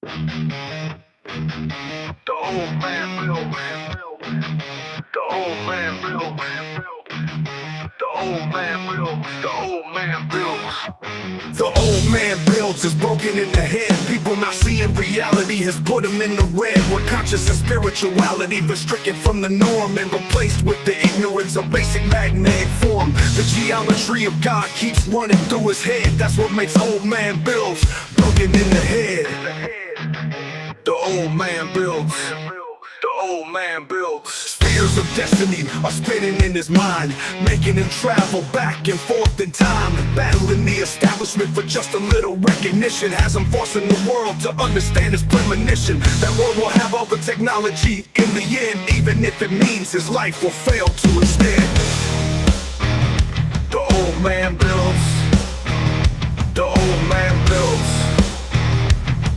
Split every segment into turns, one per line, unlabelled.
The old man built. The old man built. The old man built. The old man built. The old man builds is broken in the head. People not seeing reality has put them in the red. Where conscious and spirituality been stricken from the norm and replaced with the ignorance of basic magnetic form. The geometry of God keeps running through his head. That's what makes old man builds broken in the head. The old man builds. The old man builds. Spheres of destiny are spinning in his mind, making him travel back and forth in time, battling the establishment for just a little recognition. Has him forcing the world to understand his premonition. That world will have all the technology in the end, even if it means his life will fail to instead. The old man builds. The old man builds.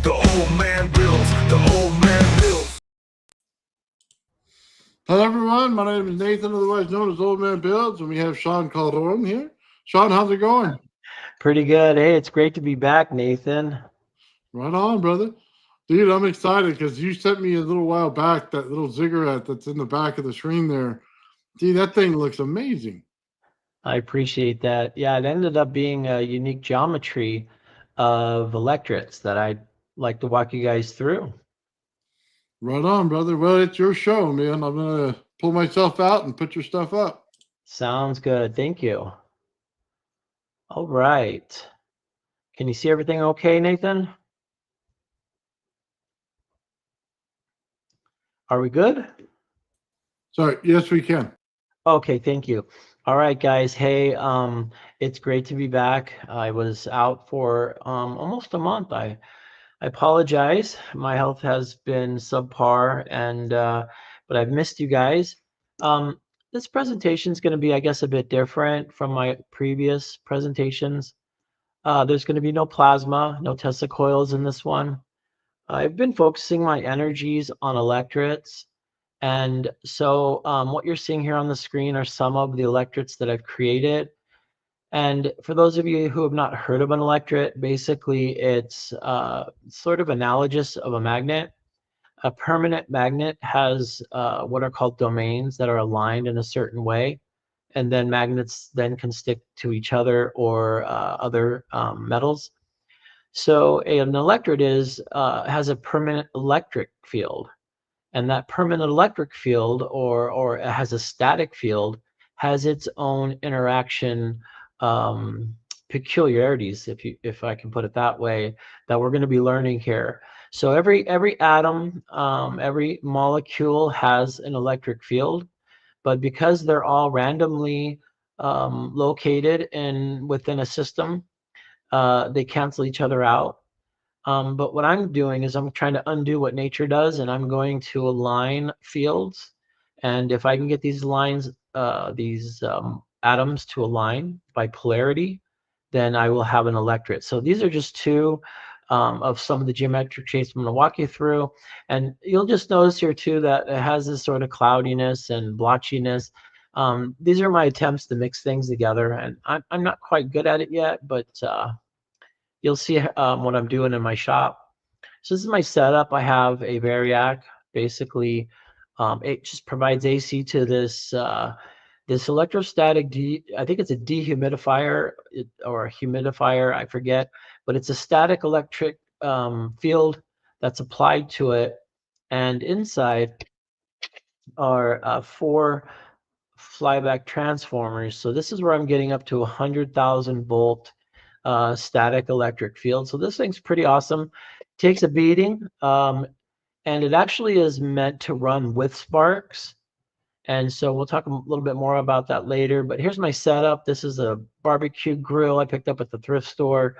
The old man builds. The old man builds.
Hello everyone, my name is Nathan, otherwise known as Old Man Builds, and we have Shawn Calderon here. Shawn, how's it going?
Pretty good. Hey, it's great to be back, Nathan.
Right on, brother. Dude, I'm excited because you sent me a little while back that little ziggurat that's in the back of the screen there. Dude, that thing looks amazing.
I appreciate that. Yeah, it ended up being a unique geometry of electrets that I'd like to walk you guys through.
Right on, brother. Well, it's your show, man. I'm going to pull myself out and put your stuff up.
Sounds good. Thank you. All right. Can you see everything okay, Nathan? Are we good?
Sorry, yes, we can.
Okay, thank you. All right, guys. Hey, it's great to be back. I was out for almost a month. I apologize. My health has been subpar, and but I've missed you guys. This presentation is going to be, I guess, a bit different from my previous presentations. There's going to be no plasma, no Tesla coils in this one. I've been focusing my energies on electrets. And so what you're seeing here on the screen are some of the electrets that I've created. And for those of you who have not heard of an electret, basically it's sort of analogous of a magnet. A permanent magnet has what are called domains that are aligned in a certain way. And then magnets then can stick to each other or other metals. So an electret has a permanent electric field. And that permanent electric field or it has a static field has its own interaction peculiarities, if I can put it that way, that we're going to be learning here. So every atom, every molecule has an electric field, but because they're all randomly located within a system, they cancel each other out. But what I'm doing is I'm trying to undo what nature does, and I'm going to align fields. And if I can get these lines, these atoms to align by polarity, then I will have an electret. So these are just two of some of the geometric shapes I'm going to walk you through. And you'll just notice here too that it has this sort of cloudiness and blotchiness. These are my attempts to mix things together, and I'm not quite good at it yet, but you'll see what I'm doing in my shop. So this is my setup. I have a variac. Basically, it just provides AC to this this electrostatic. I think it's a dehumidifier or a humidifier. I forget, but it's a static electric field that's applied to it, and inside are 4 flyback transformers. So this is where I'm getting up to 100,000 volt static electric field. So this thing's pretty awesome. Takes a beating, and it actually is meant to run with sparks. And so we'll talk a little bit more about that later. But here's my setup. This is a barbecue grill I picked up at the thrift store.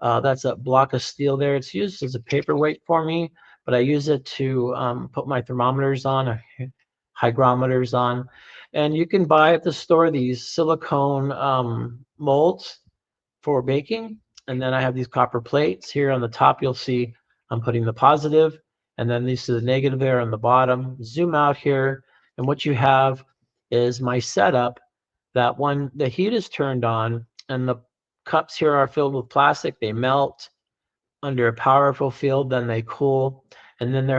That's a block of steel there. It's used as a paperweight for me, but I use it to put my thermometers on, hygrometers on. And you can buy at the store these silicone molds for baking. And then I have these copper plates. Here on the top, you'll see I'm putting the positive, and then this is the negative there on the bottom. Zoom out here, and what you have is my setup that when the heat is turned on and the cups here are filled with plastic, they melt. under a powerful field, then they cool, and then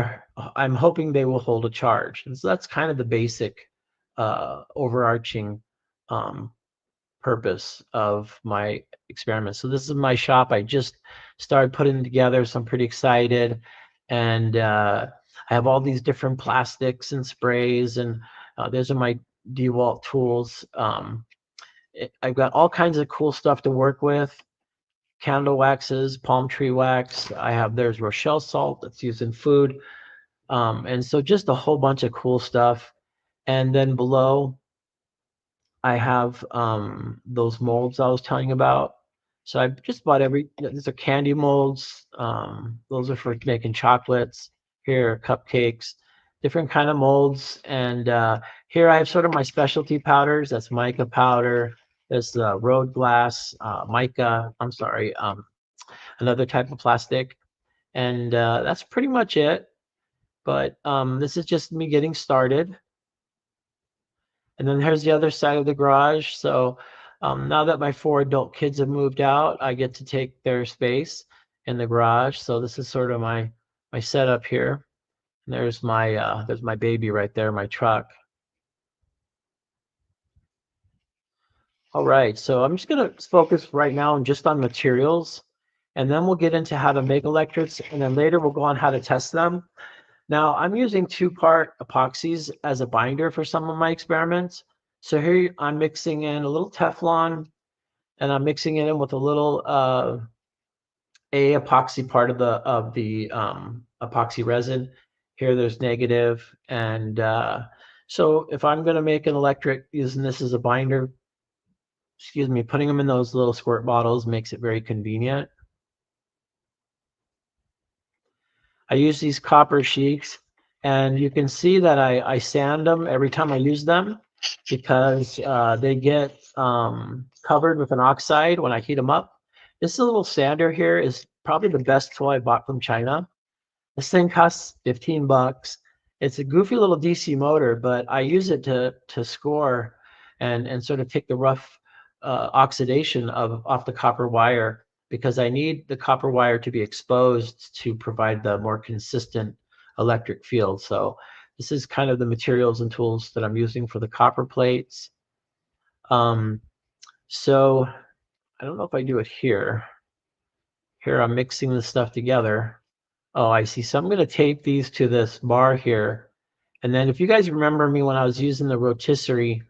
I'm hoping they will hold a charge. And so that's kind of the basic overarching purpose of my experiment. So this is my shop. I just started putting together, so I'm pretty excited. And I have all these different plastics and sprays, and those are my DeWalt tools. I've got all kinds of cool stuff to work with. Candle waxes, palm tree wax. There's Rochelle salt that's used in food. And so just a whole bunch of cool stuff. And then below, I have those molds I was telling you about. So I just bought these are candy molds. Those are for making chocolates. Here are cupcakes, different kind of molds. And here I have sort of my specialty powders. That's mica powder. There's road glass, mica, I'm sorry, another type of plastic. And that's pretty much it. But this is just me getting started. And then here's the other side of the garage. So now that my 4 adult kids have moved out, I get to take their space in the garage. So this is sort of my setup here. And there's my baby right there, my truck. All right, so I'm just gonna focus right now just on materials, and then we'll get into how to make electrets, and then later we'll go on how to test them. Now I'm using 2-part epoxies as a binder for some of my experiments. So here I'm mixing in a little Teflon, and I'm mixing it in with a little A epoxy part of the epoxy resin. Here there's negative, and so if I'm going to make an electret using this as a binder, excuse me, putting them in those little squirt bottles makes it very convenient. I use these copper sheets, and you can see that I sand them every time I use them because they get covered with an oxide when I heat them up. This little sander here is probably the best tool I bought from China. This thing costs 15 bucks. It's a goofy little DC motor, but I use it to score and sort of take the rough oxidation off the copper wire, because I need the copper wire to be exposed to provide the more consistent electric field. So this is kind of the materials and tools that I'm using for the copper plates. So I don't know if I do it here. Here I'm mixing this stuff together. Oh, I see. So I'm going to tape these to this bar here. And then if you guys remember me when I was using the rotisserie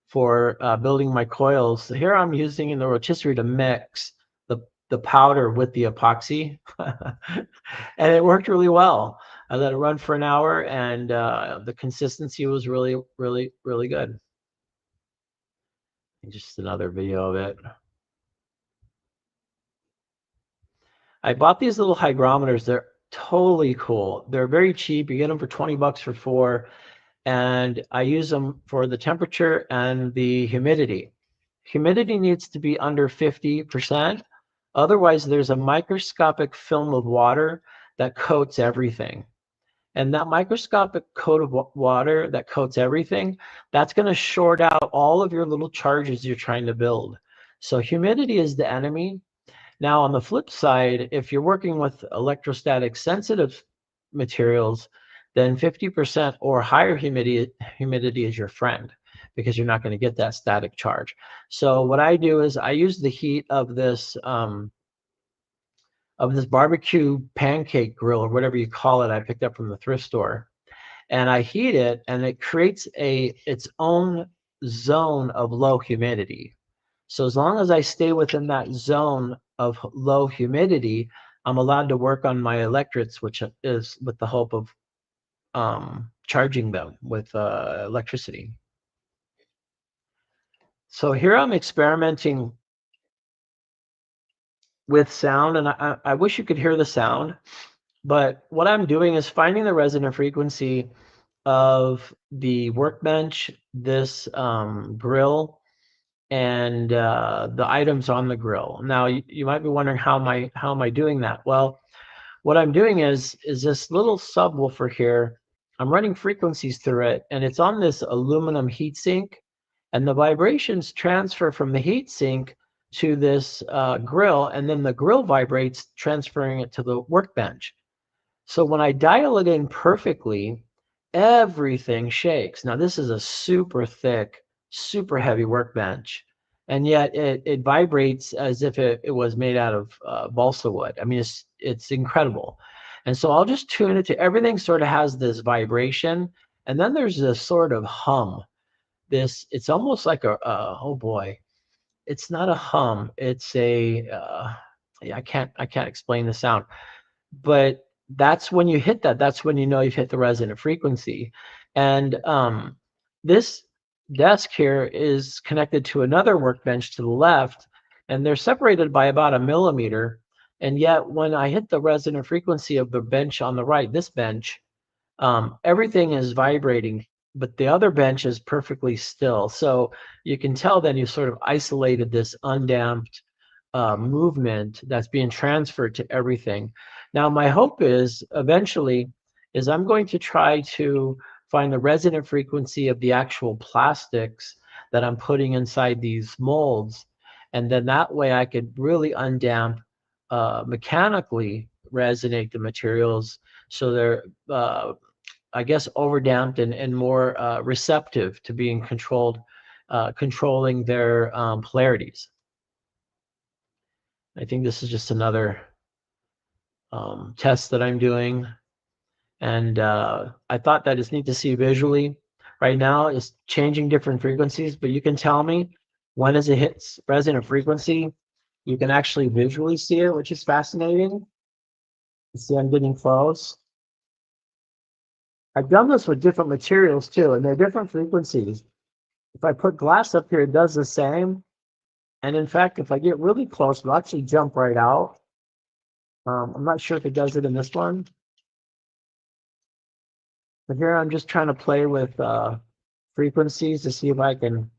for building my coils, here I'm using in the rotisserie to mix the powder with the epoxy. And it worked really well. I let it run for an hour, and the consistency was really, really, really good. Just another video of it. I bought these little hygrometers. They're totally cool. They're very cheap. You get them for 20 bucks for 4. And I use them for the temperature and the humidity. Humidity needs to be under 50%. Otherwise, there's a microscopic film of water that coats everything. And that microscopic coat of water that coats everything, that's going to short out all of your little charges you're trying to build. So humidity is the enemy. Now, on the flip side, if you're working with electrostatic sensitive materials, then 50% or higher humidity is your friend, because you're not going to get that static charge. So what I do is I use the heat of this barbecue pancake grill, or whatever you call it, I picked up from the thrift store, and I heat it, and it creates its own zone of low humidity. So as long as I stay within that zone of low humidity, I'm allowed to work on my electrets, which is with the hope of charging them with electricity. So here I'm experimenting with sound, and I wish you could hear the sound, but what I'm doing is finding the resonant frequency of the workbench, this grill, and the items on the grill. Now you might be wondering, how am I doing that? Well, what I'm doing is this little subwoofer here. I'm running frequencies through it, and it's on this aluminum heatsink, and the vibrations transfer from the heatsink to this grill, and then the grill vibrates, transferring it to the workbench. So when I dial it in perfectly, everything shakes. Now this is a super thick, super heavy workbench, and yet it vibrates as if it was made out of balsa wood. I mean, it's incredible. And so I'll just tune it to everything. Sort of has this vibration, and then there's this sort of hum. It's almost like oh boy, it's not a hum. It's a yeah, I can't explain the sound, but that's when you hit that. That's when you know you've hit the resonant frequency. And this desk here is connected to another workbench to the left, and they're separated by about 1 millimeter. And yet, when I hit the resonant frequency of the bench on the right, this bench, everything is vibrating, but the other bench is perfectly still. So you can tell that you sort of isolated this undamped movement that's being transferred to everything. Now, my hope is eventually is I'm going to try to find the resonant frequency of the actual plastics that I'm putting inside these molds. And then that way I could really undamp, mechanically resonate the materials so they're I guess overdamped and more receptive to being controlled, controlling their polarities. I think this is just another test that I'm doing, and I thought that it's neat to see visually. Right now, it's changing different frequencies, but you can tell me when as it hits resonant frequency, you can actually visually see it, which is fascinating. You see, I'm getting close. I've done this with different materials too, and they're different frequencies. If I put glass up here, it does the same. And in fact, if I get really close, it'll actually jump right out. I'm not sure if it does it in this one. But here I'm just trying to play with frequencies to see if I can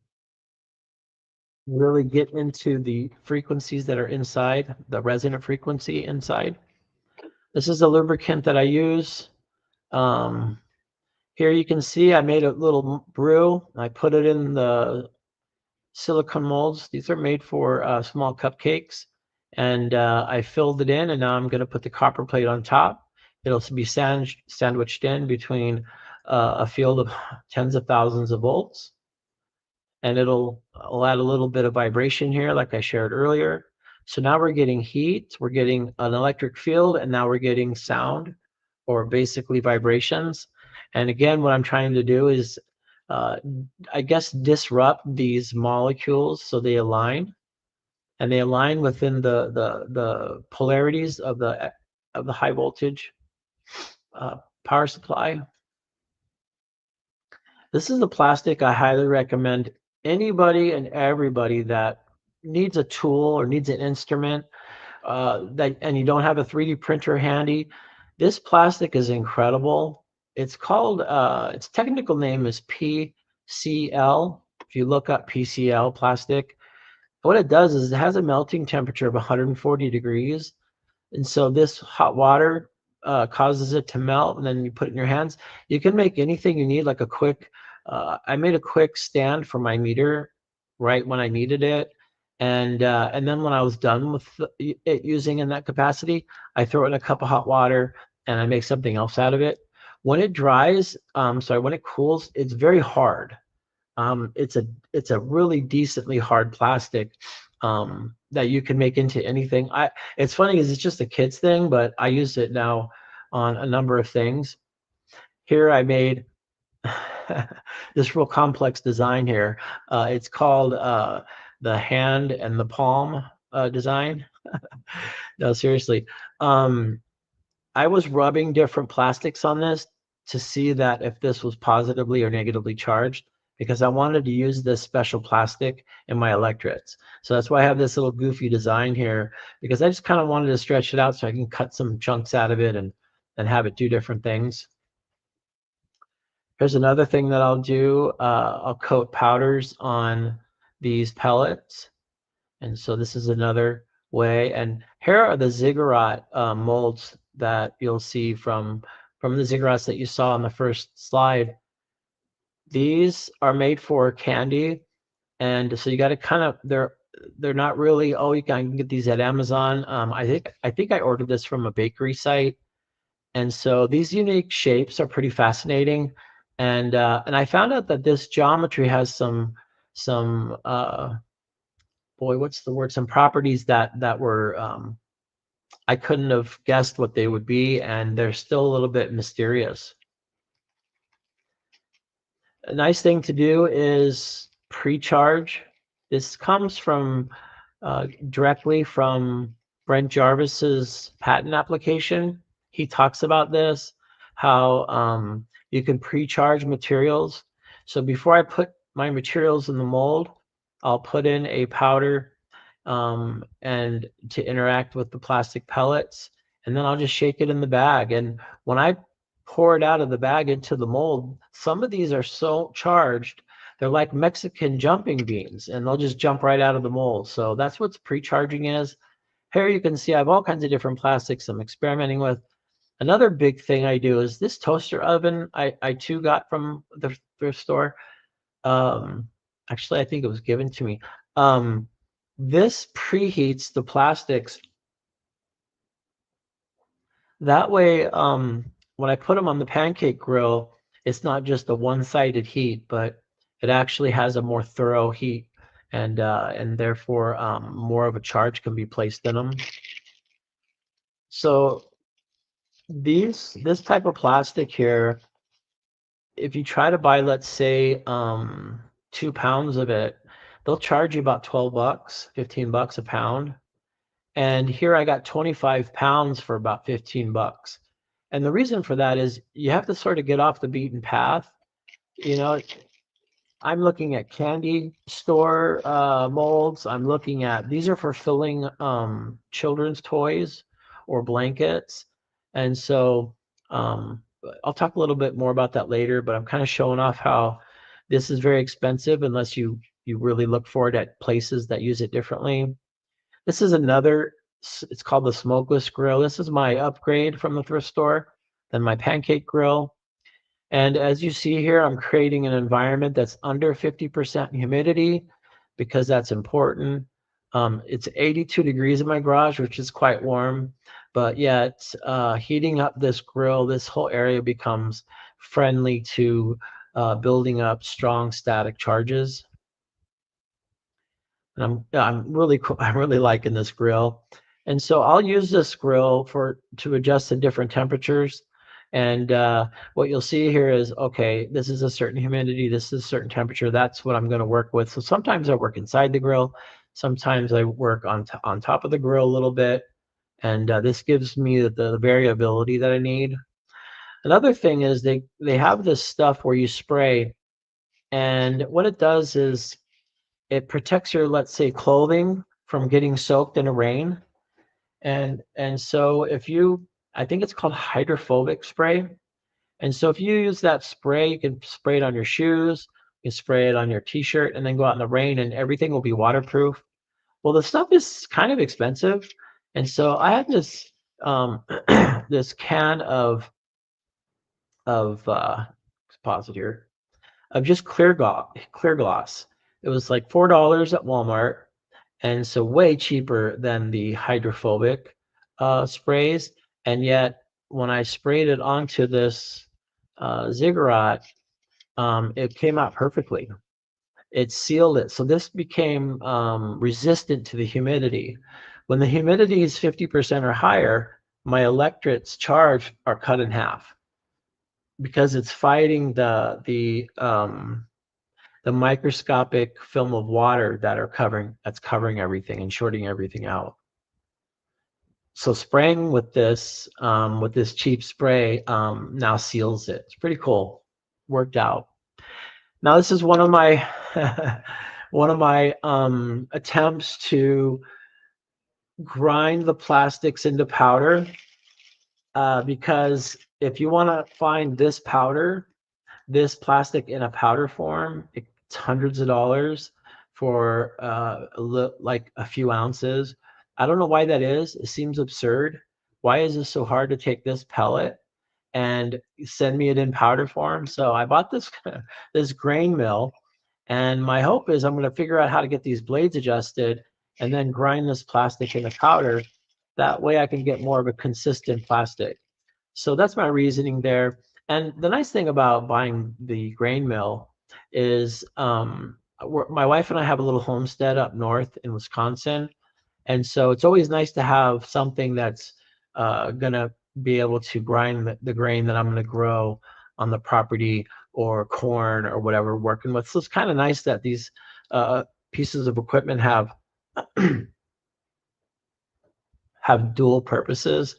really get into the frequencies that are inside, the resonant frequency inside. This is a lubricant that I use. Here you can see I made a little brew. I put it in the silicone molds. These are made for small cupcakes. And I filled it in, and now I'm going to put the copper plate on top. It'll be sandwiched in between a field of tens of thousands of volts. And it'll add a little bit of vibration here, like I shared earlier. So now we're getting heat, we're getting an electric field, and now we're getting sound, or basically vibrations. And again, what I'm trying to do is, I guess, disrupt these molecules so they align, and they align within the polarities of the high voltage power supply. This is the plastic I highly recommend anybody and everybody that needs a tool or needs an instrument, and you don't have a 3D printer handy. This plastic is incredible. It's called, its technical name is PCL. If you look up PCL plastic, what it does is it has a melting temperature of 140 degrees. And so this hot water causes it to melt, and then you put it in your hands. You can make anything you need, like a quick, I made a quick stand for my meter right when I needed it. And then when I was done with it using in that capacity, I throw it in a cup of hot water and I make something else out of it. When it dries, when it cools, it's very hard. It's a really decently hard plastic that you can make into anything. It's funny because it's just a kid's thing, but I use it now on a number of things. Here I made this real complex design here. It's called the hand and the palm design. No, seriously. I was rubbing different plastics on this to see that if this was positively or negatively charged, because I wanted to use this special plastic in my electrets. So that's why I have this little goofy design here, because I just kind of wanted to stretch it out so I can cut some chunks out of it and have it do different things. Here's another thing that I'll do. I'll coat powders on these pellets. And so this is another way. And here are the ziggurat molds that you'll see from the ziggurats that you saw on the first slide. These are made for candy. And so you got to kind of, they're they're not really, oh, you can get these at Amazon. I think I ordered this from a bakery site. And so these unique shapes are pretty fascinating. And I found out that this geometry has some boy, what's the word? Some properties that were I couldn't have guessed what they would be, and they're still a little bit mysterious. A nice thing to do is pre-charge. This comes from directly from Brent Jarvis's patent application. He talks about this, how you can pre-charge materials. So before I put my materials in the mold, I'll put in a powder and to interact with the plastic pellets, and then I'll just shake it in the bag. And when I pour it out of the bag into the mold, some of these are so charged, they're like Mexican jumping beans, and they'll just jump right out of the mold. So that's what pre-charging is. Here you can see I have all kinds of different plastics I'm experimenting with. Another big thing I do is this toaster oven I too got from the thrift store. Actually, I think it was given to me. This preheats the plastics. That way, when I put them on the pancake grill, it's not just a one-sided heat, but it actually has a more thorough heat, and therefore more of a charge can be placed in them. So this type of plastic here, if you try to buy, let's say, 2 pounds of it, they'll charge you about 12 bucks, 15 bucks a pound. And here I got 25 pounds for about 15 bucks. And the reason for that is you have to sort of get off the beaten path. You know, I'm looking at candy store molds. I'm looking at, these are for filling children's toys or blankets. And so I'll talk a little bit more about that later, but I'm kind of showing off how this is very expensive unless you really look for it at places that use it differently. This is another, it's called the smokeless grill. This is my upgrade from the thrift store, then my pancake grill. And as you see here, I'm creating an environment that's under 50% humidity because that's important. It's 82 degrees in my garage, which is quite warm, but yet heating up this grill, this whole area becomes friendly to building up strong static charges. And I'm really liking this grill. And so I'll use this grill to adjust to different temperatures. And what you'll see here is, okay, this is a certain humidity, this is a certain temperature. That's what I'm going to work with. So sometimes I work inside the grill, sometimes I work on top of the grill a little bit, and this gives me the variability that I need. Another thing is they have this stuff where you spray, and what it does is it protects your, let's say, clothing from getting soaked in the rain. And so if you, I think it's called hydrophobic spray. And so if you use that spray, you can spray it on your shoes, you can spray it on your t-shirt, and then go out in the rain and everything will be waterproof. Well, the stuff is kind of expensive. And so I had this this can of pause here, of just clear gloss. It was like $4 at Walmart, and so way cheaper than the hydrophobic sprays. And yet, when I sprayed it onto this ziggurat, it came out perfectly. It sealed it. So this became resistant to the humidity. When the humidity is 50% or higher, my electrets charge are cut in half because it's fighting the microscopic film of water that's covering everything and shorting everything out. So spraying with this cheap spray now seals it. It's pretty cool. Worked out. Now this is one of my one of my attempts to grind the plastics into powder, because if you want to find this plastic in a powder form, it's hundreds of dollars for like a few ounces. I don't know why that is. It seems absurd. Why is it so hard to take this pellet and send me it in powder form? So I bought this this grain mill, And my hope is I'm going to figure out how to get these blades adjusted and then grind this plastic into powder. That way I can get more of a consistent plastic. So that's my reasoning there. And the nice thing about buying the grain mill is my wife and I have a little homestead up north in Wisconsin. And so it's always nice to have something that's going to be able to grind the grain that I'm going to grow on the property, or corn or whatever we're working with. So it's kind of nice that these pieces of equipment have have dual purposes.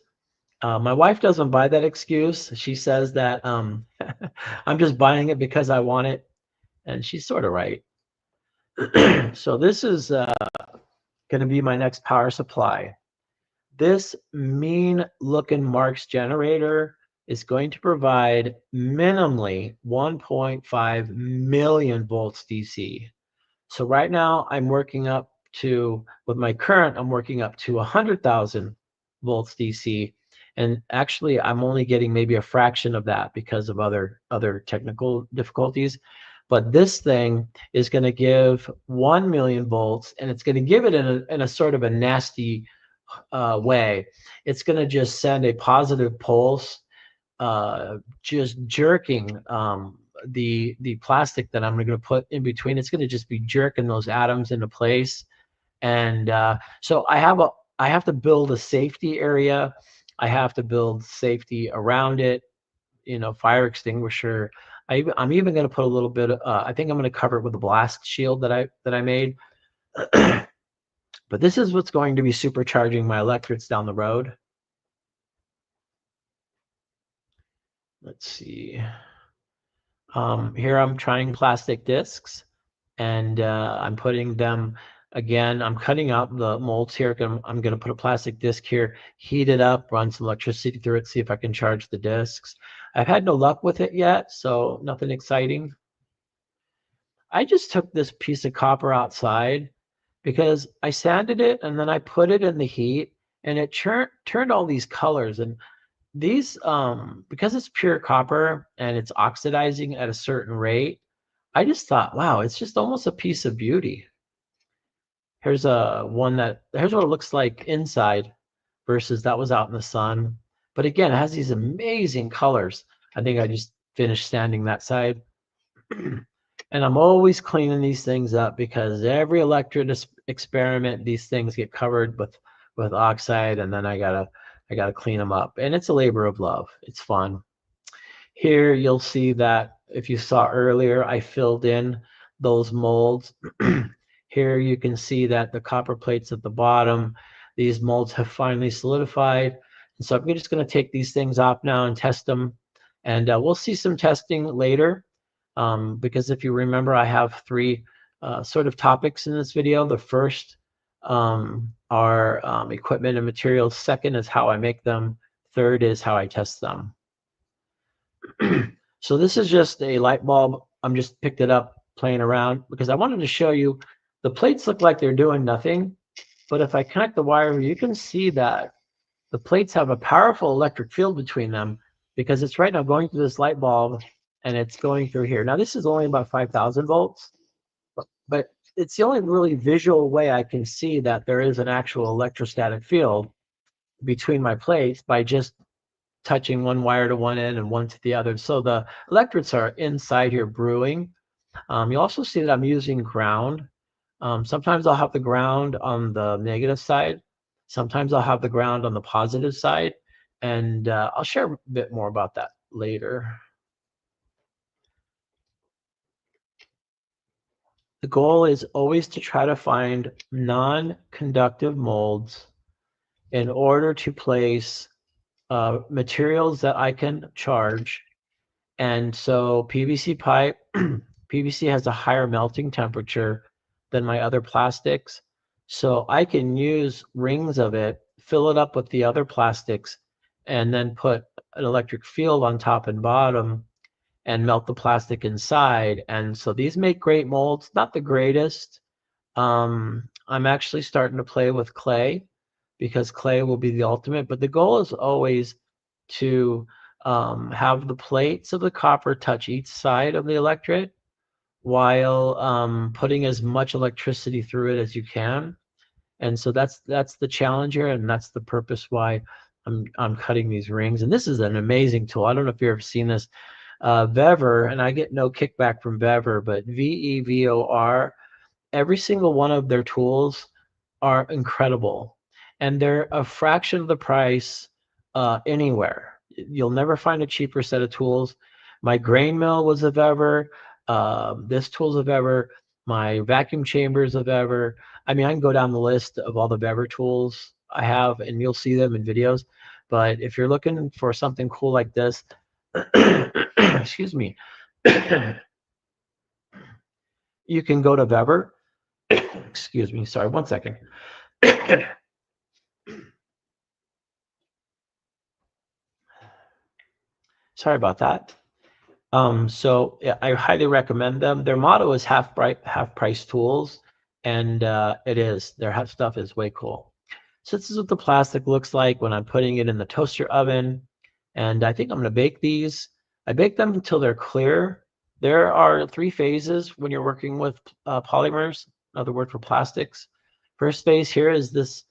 My wife doesn't buy that excuse. She says that I'm just buying it because I want it, and she's sort of right. So this is going to be my next power supply. This mean looking Marks generator is going to provide minimally 1.5 million volts DC. So right now I'm working up to, with my current, I'm working up to 100,000 volts DC. And actually I'm only getting maybe a fraction of that because of other technical difficulties. But this thing is going to give 1 million volts, and it's going to give it in a sort of a nasty way. It's going to just send a positive pulse, just jerking the plastic that I'm going to put in between. It's going to just be jerking those atoms into place. And so I have to build a safety area. I have to build safety around it, fire extinguisher. I'm even going to put a little bit of, I think I'm going to cover it with a blast shield that I made. But this is what's going to be supercharging my electrets down the road. Let's see. Here I'm trying plastic discs, and I'm putting them, again, I'm cutting out the molds here. I'm going to put a plastic disc here, heat it up, run some electricity through it, see if I can charge the discs. I've had no luck with it yet, so nothing exciting. I just took this piece of copper outside because I sanded it and then I put it in the heat, and it turned all these colors. And these, because it's pure copper and it's oxidizing at a certain rate, I just thought, wow, it's just almost a piece of beauty. Here's what it looks like inside versus that was out in the sun. But again, it has these amazing colors. I think I just finished sanding that side. And I'm always cleaning these things up because every electret experiment, these things get covered with oxide, and then I gotta clean them up. And it's a labor of love. It's fun. Here you'll see that if you saw earlier, I filled in those molds. Here you can see that the copper plates at the bottom, these molds have finally solidified. And so I'm just going to take these things off now and test them. And we'll see some testing later. Because if you remember, I have three sort of topics in this video. The first are equipment and materials. Second is how I make them. Third is how I test them. So this is just a light bulb. I'm just picked it up playing around because I wanted to show you the plates look like they're doing nothing. But if I connect the wire, you can see that the plates have a powerful electric field between them because it's right now going through this light bulb and it's going through here. Now this is only about 5,000 volts, but it's the only really visual way I can see that there is an actual electrostatic field between my plates by just touching one wire to one end and one to the other. So the electrets are inside here brewing. You also see that I'm using ground. Sometimes I'll have the ground on the negative side. Sometimes I'll have the ground on the positive side. And I'll share a bit more about that later. The goal is always to try to find non-conductive molds in order to place materials that I can charge. And so PVC pipe, PVC has a higher melting temperature than my other plastics. So I can use rings of it, fill it up with the other plastics, and then put an electric field on top and bottom and melt the plastic inside. And so these make great molds, not the greatest. I'm actually starting to play with clay because clay will be the ultimate, but the goal is always to have the plates of the copper touch each side of the electret while putting as much electricity through it as you can. And so that's the challenge here, and that's the purpose why I'm cutting these rings. And this is an amazing tool. I don't know if you've ever seen this. Vevor, and I get no kickback from Vevor, but VEVOR, every single one of their tools are incredible, and they're a fraction of the price anywhere. You'll never find a cheaper set of tools. My grain mill was a Vevor. This tool's a Vevor. My vacuum chambers a Vevor. I mean, I can go down the list of all the Vevor tools I have, and you'll see them in videos. But if you're looking for something cool like this, excuse me, you can go to Vevor. Excuse me, sorry, 1 second. Sorry about that. So yeah, I highly recommend them. Their motto is half price tools, and it is. Their stuff is way cool. So this is what the plastic looks like when I'm putting it in the toaster oven. And I think I'm going to bake these. I bake them until they're clear. There are 3 phases when you're working with polymers, another word for plastics. First phase here is this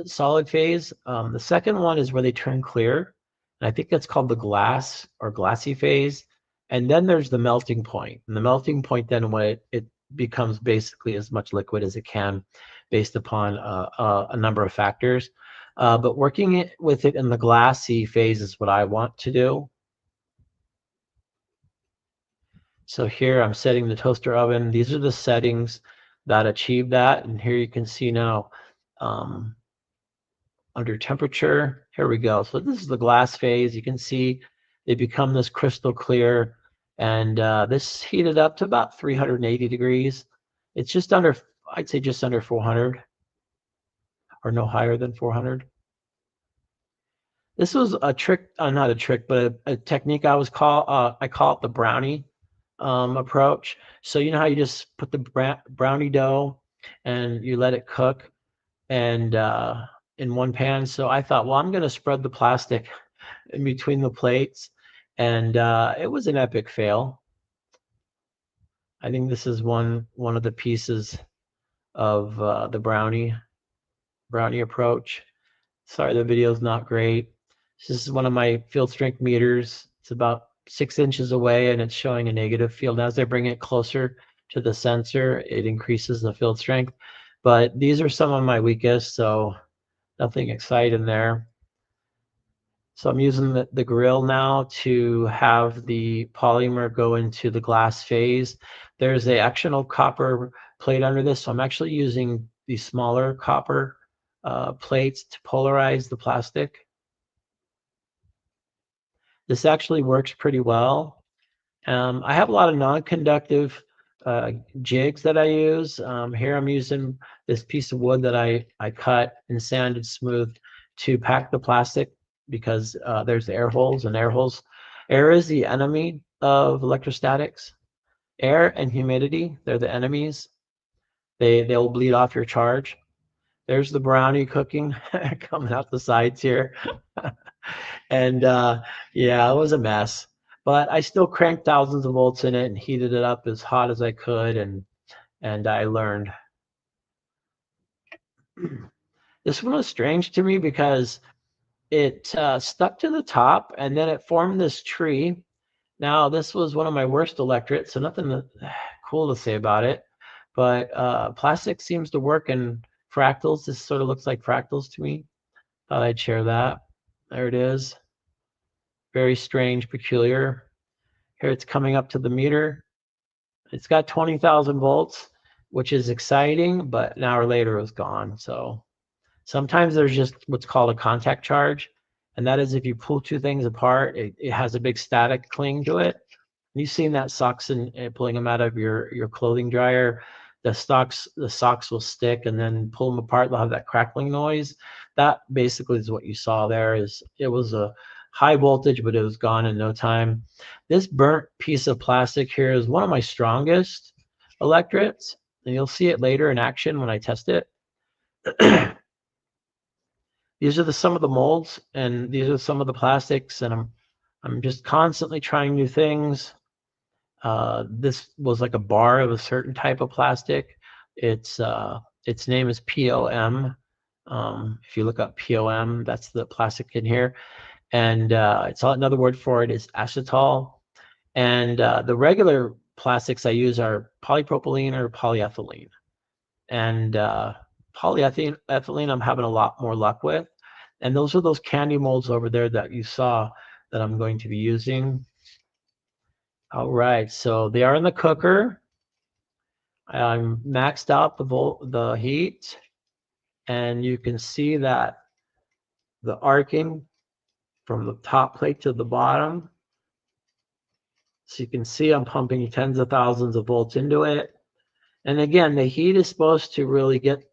solid phase. The second one is where they turn clear. And I think that's called the glass or glassy phase. And then there's the melting point. And the melting point then when it becomes basically as much liquid as it can based upon a number of factors. But working with it in the glassy phase is what I want to do. So here I'm setting the toaster oven. These are the settings that achieve that. And here you can see now under temperature, here we go. So this is the glass phase. You can see they become this crystal clear. And this heated up to about 380 degrees. It's just under, I'd say just under 400 or no higher than 400. This was a trick, not a trick, but a technique I call it the brownie approach. So you know how you just put the brownie dough and you let it cook and in one pan. So I thought, well, I'm going to spread the plastic in between the plates, and it was an epic fail. I think this is one of the pieces of the brownie approach. Sorry, the video's not great. This is one of my field strength meters. It's about 6 inches away and it's showing a negative field. As I bring it closer to the sensor, it increases the field strength. But these are some of my weakest, so nothing exciting there. So I'm using the grill now to have the polymer go into the glass phase. There's a actional copper plate under this, so I'm actually using the smaller copper plates to polarize the plastic. This actually works pretty well. I have a lot of non-conductive jigs that I use. Here I'm using this piece of wood that I cut and sanded smooth to pack the plastic because there's air holes, and air is the enemy of electrostatics. Air and humidity, they're the enemies. They'll bleed off your charge. There's the brownie cooking coming out the sides here. And yeah, it was a mess. But I still cranked thousands of volts in it and heated it up as hot as I could, and I learned. This one was strange to me because it stuck to the top and then it formed this tree. Now, this was one of my worst electrets, so nothing cool to say about it. But plastic seems to work in fractals. This sort of looks like fractals to me. Thought I'd share that. There it is. Very strange, peculiar. Here it's coming up to the meter. It's got 20,000 volts, which is exciting, but an hour later it was gone. So sometimes there's just what's called a contact charge. And that is if you pull 2 things apart, it has a big static cling to it. You've seen that socks and pulling them out of your clothing dryer. The socks will stick, and then pull them apart, they'll have that crackling noise. That basically is what you saw there. It was a high voltage, but it was gone in no time. This burnt piece of plastic here is one of my strongest electrets, and you'll see it later in action when I test it. These are some of the molds, and these are some of the plastics, and I'm just constantly trying new things. This was like a bar of a certain type of plastic. Its name is POM. If you look up POM, that's the plastic in here. And it's another word for it is acetal. And the regular plastics I use are polypropylene or polyethylene. And polyethylene I'm having a lot more luck with. And those are those candy molds over there that you saw that I'm going to be using. All right, so they are in the cooker. I'm maxed out the heat, and you can see that the arcing from the top plate to the bottom. So you can see I'm pumping tens of thousands of volts into it. And again, the heat is supposed to really get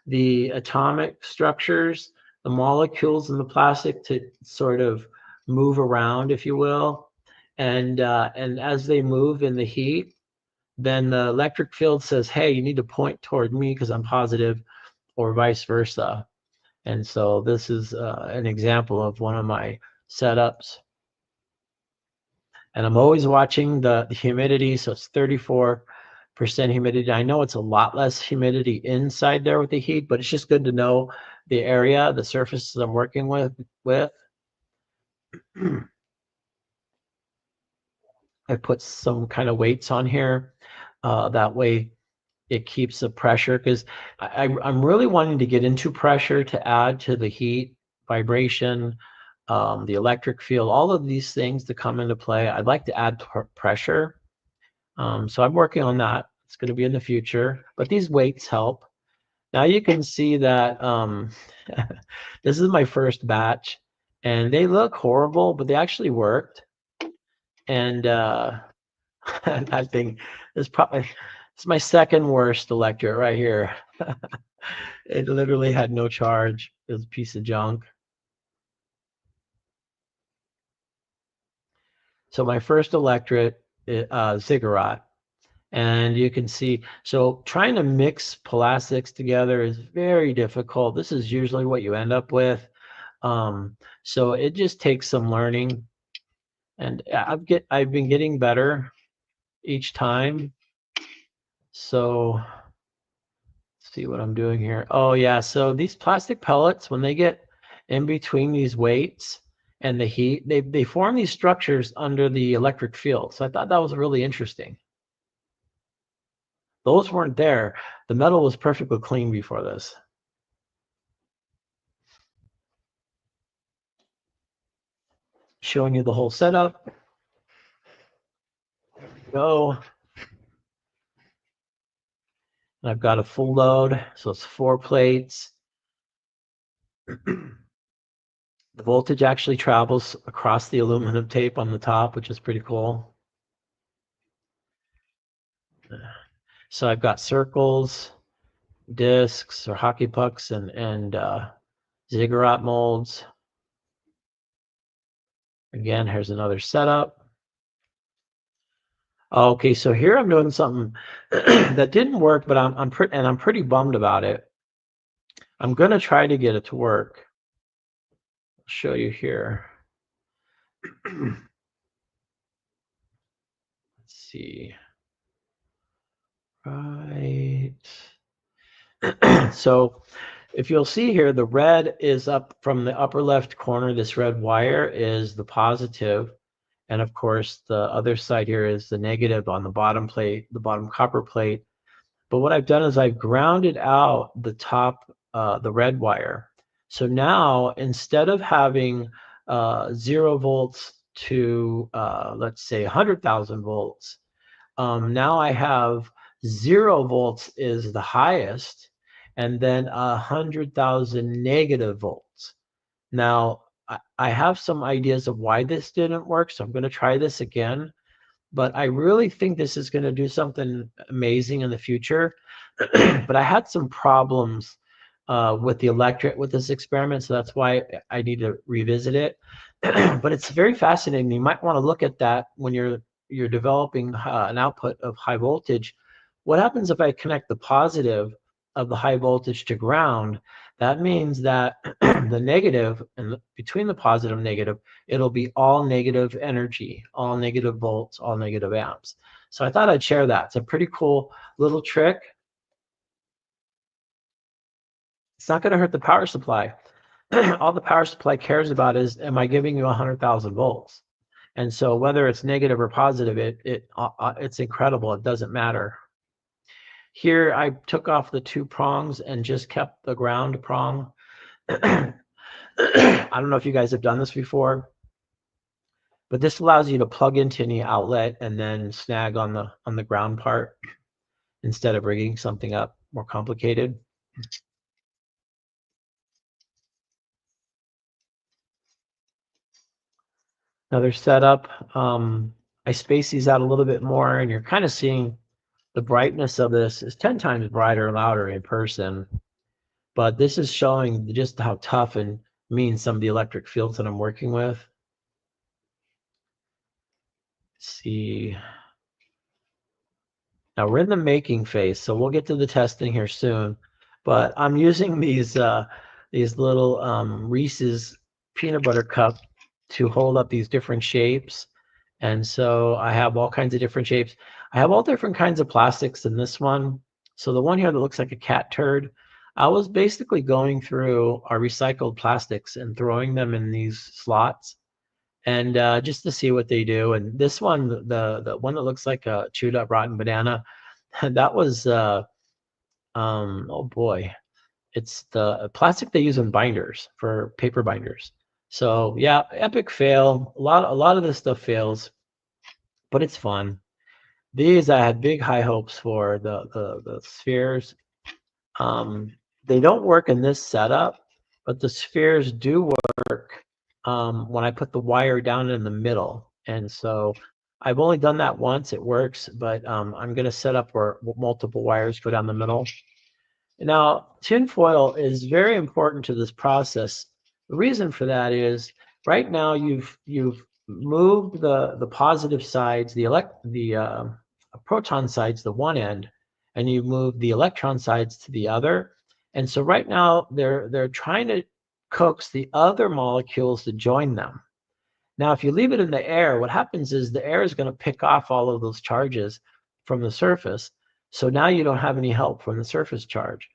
the atomic structures, the molecules in the plastic to sort of move around, if you will. And as they move in the heat, then the electric field says, hey, you need to point toward me because I'm positive, or vice versa. And so this is an example of one of my setups. And I'm always watching the humidity. So it's 34% humidity. I know it's a lot less humidity inside there with the heat, but it's just good to know the area, the surfaces I'm working with. I put some kind of weights on here. That way it keeps the pressure, because I'm really wanting to get into pressure to add to the heat, vibration, the electric field, all of these things to come into play. I'd like to add pressure. So I'm working on that. It's going to be in the future, but these weights help. Now you can see that this is my first batch, and they look horrible, but they actually worked. And that thing is probably, it's my second worst electret right here. It literally had no charge. It was a piece of junk. So my first electret, ziggurat. And you can see, so trying to mix plastics together is very difficult. This is usually what you end up with. So it just takes some learning. And I've been getting better each time. So let's see what I'm doing here. Oh yeah, so these plastic pellets, when they get in between these weights and the heat, they form these structures under the electric field. So I thought that was really interesting. Those weren't there. The metal was perfectly clean before this. Showing you the whole setup. There we go. And I've got a full load, so it's 4 plates. The voltage actually travels across the aluminum tape on the top, which is pretty cool. So I've got circles, discs or hockey pucks, and ziggurat molds. Again, here's another setup. Okay, so here I'm doing something that didn't work, but I'm pretty bummed about it. I'm gonna try to get it to work. I'll show you here. Let's see. Right. So if you'll see here, the red is up from the upper left corner. This red wire is the positive. And of course, the other side here is the negative on the bottom plate, the bottom copper plate. But what I've done is I've grounded out the top, the red wire. So now instead of having 0 volts to, let's say 100,000 volts, now I have 0 volts is the highest, and then 100,000 negative volts. Now, I have some ideas of why this didn't work, so I'm going to try this again. But I really think this is going to do something amazing in the future. But I had some problems with the electret with this experiment, so that's why I need to revisit it. But it's very fascinating. You might want to look at that when you're developing an output of high voltage. What happens if I connect the positive of the high voltage to ground? That means that the negative and between the positive and negative, it'll be all negative energy, all negative volts, all negative amps. So I thought I'd share that. It's a pretty cool little trick. It's not going to hurt the power supply. All the power supply cares about is, am I giving you 100,000 volts? And so whether it's negative or positive, it's incredible. It doesn't matter. Here, I took off the 2 prongs and just kept the ground prong. I don't know if you guys have done this before, but this allows you to plug into any outlet and then snag on the ground part instead of rigging something up more complicated. Another setup, I space these out a little bit more, and you're kind of seeing the brightness of this is 10 times brighter and louder in person. But this is showing just how tough and mean some of the electric fields that I'm working with. Let's see. Now we're in the making phase, so we'll get to the testing here soon. But I'm using these little Reese's peanut butter cup to hold up these different shapes. And so I have all kinds of different shapes. I have all different kinds of plastics in this one. So the one here that looks like a cat turd, I was basically going through our recycled plastics and throwing them in these slots, and just to see what they do. And this one, the one that looks like a chewed up rotten banana, that was oh boy, it's the plastic they use in binders for paper binders. So yeah, epic fail. A lot of this stuff fails, but it's fun. These I had big high hopes for the spheres. They don't work in this setup, but the spheres do work when I put the wire down in the middle. And so I've only done that once. It works, but I'm going to set up where multiple wires go down the middle. Now, tinfoil is very important to this process. The reason for that is right now you've moved the positive sides, the proton sides to one end, and you've moved the electron sides to the other. And so right now they're trying to coax the other molecules to join them. Now, if you leave it in the air, what happens is the air is going to pick off all of those charges from the surface. So now you don't have any help from the surface charge.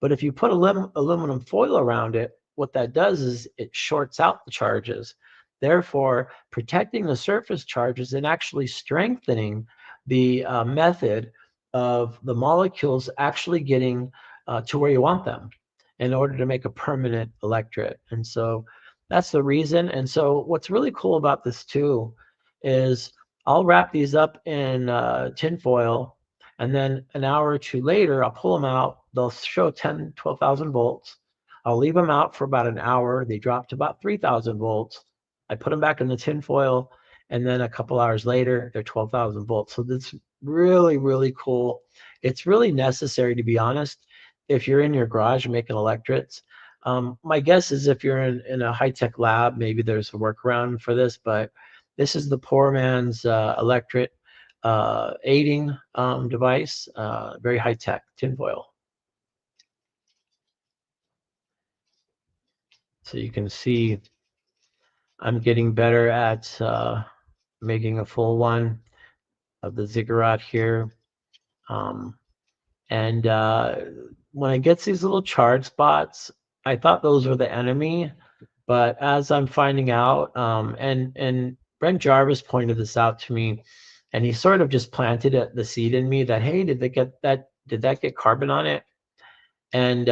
But if you put aluminum foil around it, what that does is it shorts out the charges, therefore protecting the surface charges and actually strengthening the method of the molecules actually getting to where you want them in order to make a permanent electret. And so that's the reason. And so what's really cool about this too is I'll wrap these up in tin foil, and then an hour or two later, I'll pull them out. They'll show 10, 12,000 volts. I'll leave them out for about an hour. They drop to about 3,000 volts. I put them back in the tin foil, and then a couple hours later, they're 12,000 volts. So that's really, really cool. It's really necessary, to be honest, if you're in your garage making electrets. My guess is if you're in a high-tech lab, maybe there's a workaround for this, but this is the poor man's electret aiding device, very high-tech tinfoil. So you can see I'm getting better at making a full one of the ziggurat here. And when it gets these little charred spots, I thought those were the enemy, but as I'm finding out, and Brent Jarvis pointed this out to me, and he sort of just planted the seed in me that, hey, did that get carbon on it? And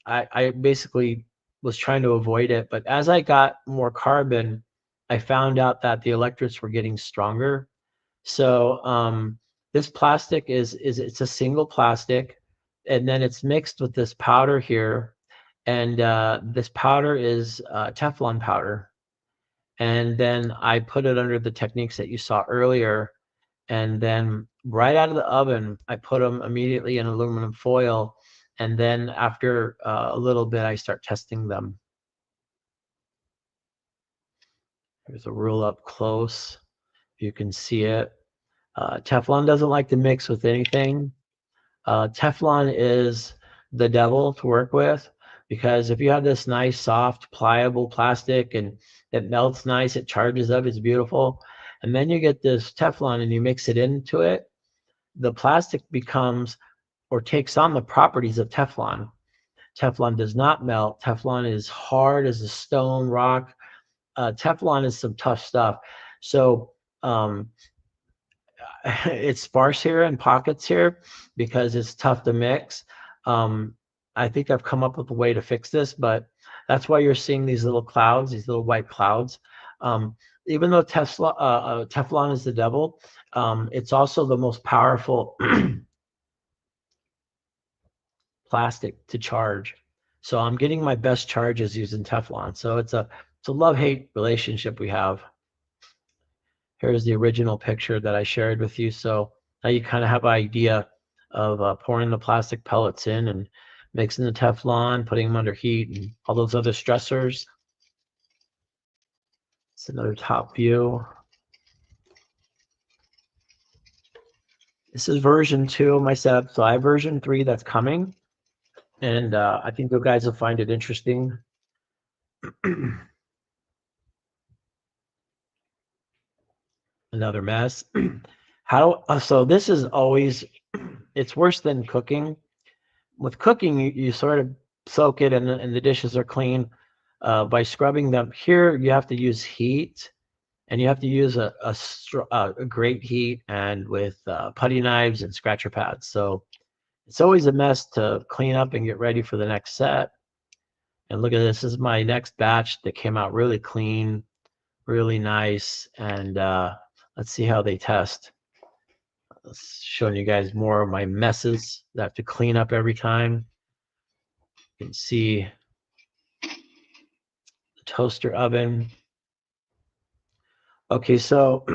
I basically was trying to avoid it, but as I got more carbon, I found out that the electrets were getting stronger. So this plastic it's a single plastic, and then it's mixed with this powder here, and this powder is Teflon powder. And then I put it under the techniques that you saw earlier, and then right out of the oven, I put them immediately in aluminum foil, and then after a little bit, I start testing them. There's a real up close. You can see it. Teflon doesn't like to mix with anything. Teflon is the devil to work with because if you have this nice, soft, pliable plastic and it melts nice, it charges up, it's beautiful. And then you get this Teflon and you mix it into it, the plastic becomes or takes on the properties of Teflon. Teflon does not melt. Teflon is hard as a stone, rock. Teflon is some tough stuff. So it's sparse here in pockets here because it's tough to mix. I think I've come up with a way to fix this, but that's why you're seeing these little clouds, these little white clouds. Even though Teflon is the devil, it's also the most powerful plastic to charge. So I'm getting my best charges using Teflon. So it's a love-hate relationship we have. Here's the original picture that I shared with you. So now you kind of have an idea of pouring the plastic pellets in and mixing the Teflon, putting them under heat and all those other stressors. It's another top view. This is version 2 of my setup. So I have version 3 that's coming. And I think you guys will find it interesting. Another mess. So this is always, it's worse than cooking. With cooking, you sort of soak it and the dishes are clean by scrubbing them. Here, you have to use heat, and you have to use a great heat and with putty knives and scratcher pads. So it's always a mess to clean up and get ready for the next set. And look at this. This is my next batch that came out really clean, really nice. And let's see how they test. Showing you guys more of my messes that I have to clean up every time. You can see the toaster oven. Okay, so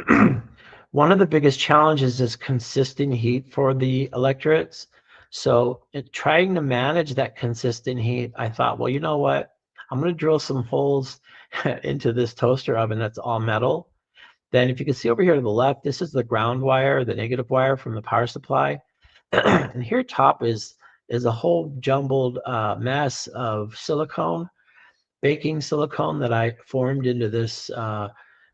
one of the biggest challenges is consistent heat for the electrets. So trying to manage that consistent heat, I thought, well, you know what? I'm going to drill some holes into this toaster oven that's all metal. Then if you can see over here to the left, this is the ground wire, the negative wire from the power supply. And here top is a whole jumbled mess of silicone, baking silicone that I formed into this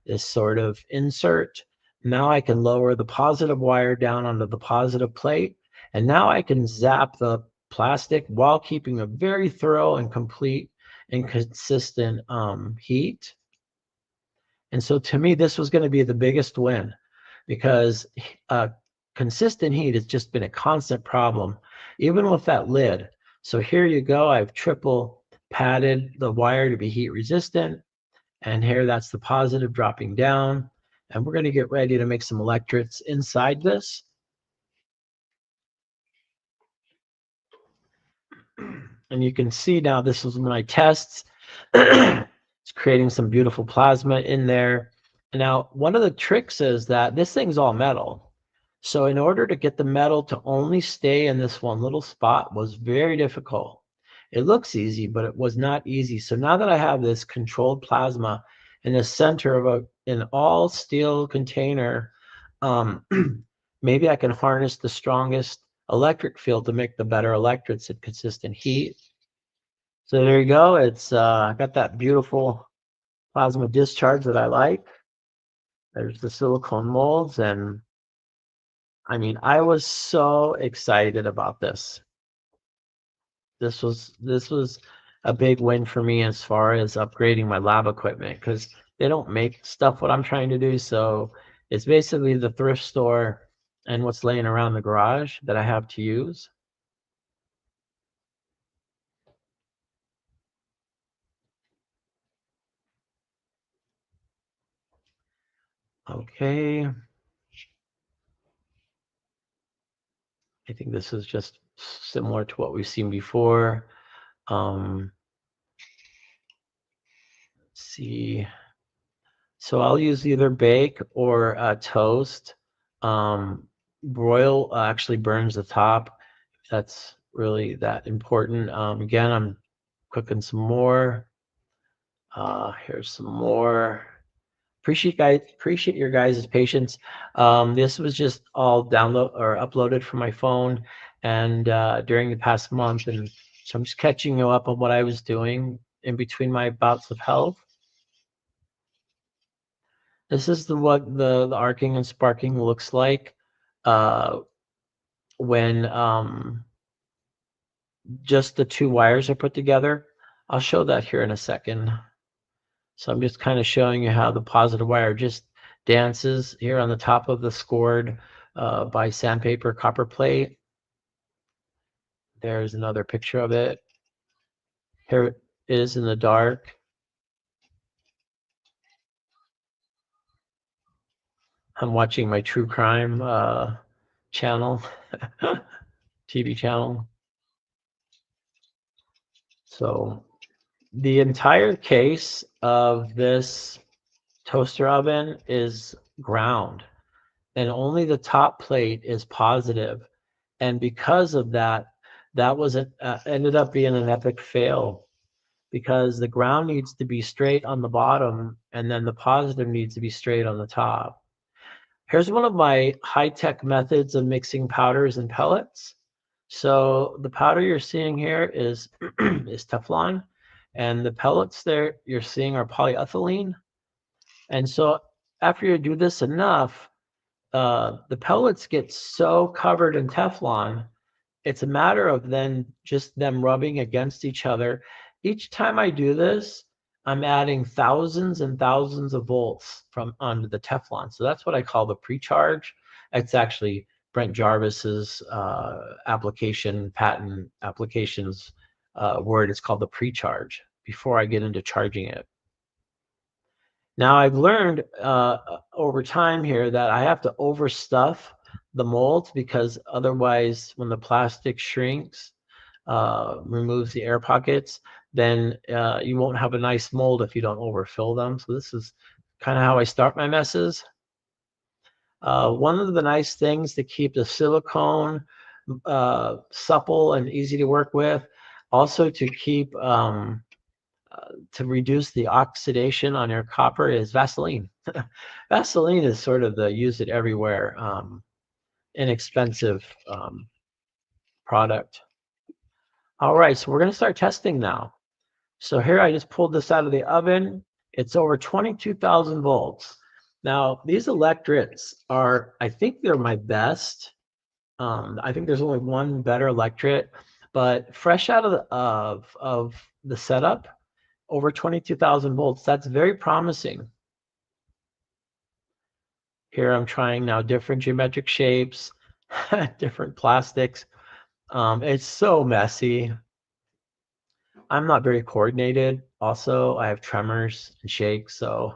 this sort of insert. Now I can lower the positive wire down onto the positive plate, and now I can zap the plastic while keeping a very thorough and complete and consistent heat. And so to me, this was going to be the biggest win because consistent heat has just been a constant problem, even with that lid. So here you go. I've triple padded the wire to be heat resistant. And here that's the positive dropping down. And we're going to get ready to make some electrets inside this. And you can see now this is my tests. It's creating some beautiful plasma in there. And now one of the tricks is that this thing's all metal. So in order to get the metal to only stay in this one little spot was very difficult. It looks easy, but it was not easy. So now that I have this controlled plasma in the center of an all steel container, maybe I can harness the strongest electric field to make the better electrets at consistent heat. So there you go. It's got that beautiful plasma discharge that I like. There's the silicone molds, and I mean, I was so excited about this. This was a big win for me as far as upgrading my lab equipment because they don't make stuff what I'm trying to do. So it's basically the thrift store and what's laying around the garage that I have to use. Okay. I think this is just similar to what we've seen before. Let's see. So I'll use either bake or toast. Broil actually burns the top. If that's really that important. Again, I'm cooking some more. Here's some more. Appreciate your guys' patience. This was just all download or uploaded from my phone, and during the past month, and So I'm just catching you up on what I was doing in between my bouts of health. This is what the arcing and sparking looks like when just the two wires are put together. I'll show that here in a second. So I'm just kind of showing you how the positive wire just dances here on the top of the scored by sandpaper copper plate. There's another picture of it. Here it is in the dark. I'm watching my true crime channel, TV channel. So the entire case of this toaster oven is ground, and only the top plate is positive. And because of that, that was ended up being an epic fail, because the ground needs to be straight on the bottom, and then the positive needs to be straight on the top. Here's one of my high-tech methods of mixing powders and pellets. So the powder you're seeing here is is Teflon, and the pellets there you're seeing are polyethylene. And so after you do this enough, the pellets get so covered in Teflon, it's a matter of then just them rubbing against each other. Each time I do this, I'm adding thousands and thousands of volts from onto the Teflon. So that's what I call the pre-charge. It's actually Brent Jarvis's application, patent applications word. It's called the pre-charge before I get into charging it. Now I've learned over time here that I have to overstuff the molds, because otherwise when the plastic shrinks, removes the air pockets, then you won't have a nice mold if you don't overfill them. So this is kind of how I start my messes. One of the nice things to keep the silicone supple and easy to work with, also to keep to reduce the oxidation on your copper, is Vaseline. Vaseline is sort of the use it everywhere, inexpensive product. All right, so we're going to start testing now. So here I just pulled this out of the oven. It's over 22,000 volts. Now these electrets are, I think they're my best. I think there's only one better electret, but fresh out of the setup, over 22,000 volts. That's very promising. Here I'm trying now different geometric shapes, different plastics. It's so messy. I'm not very coordinated. Also, I have tremors and shakes, so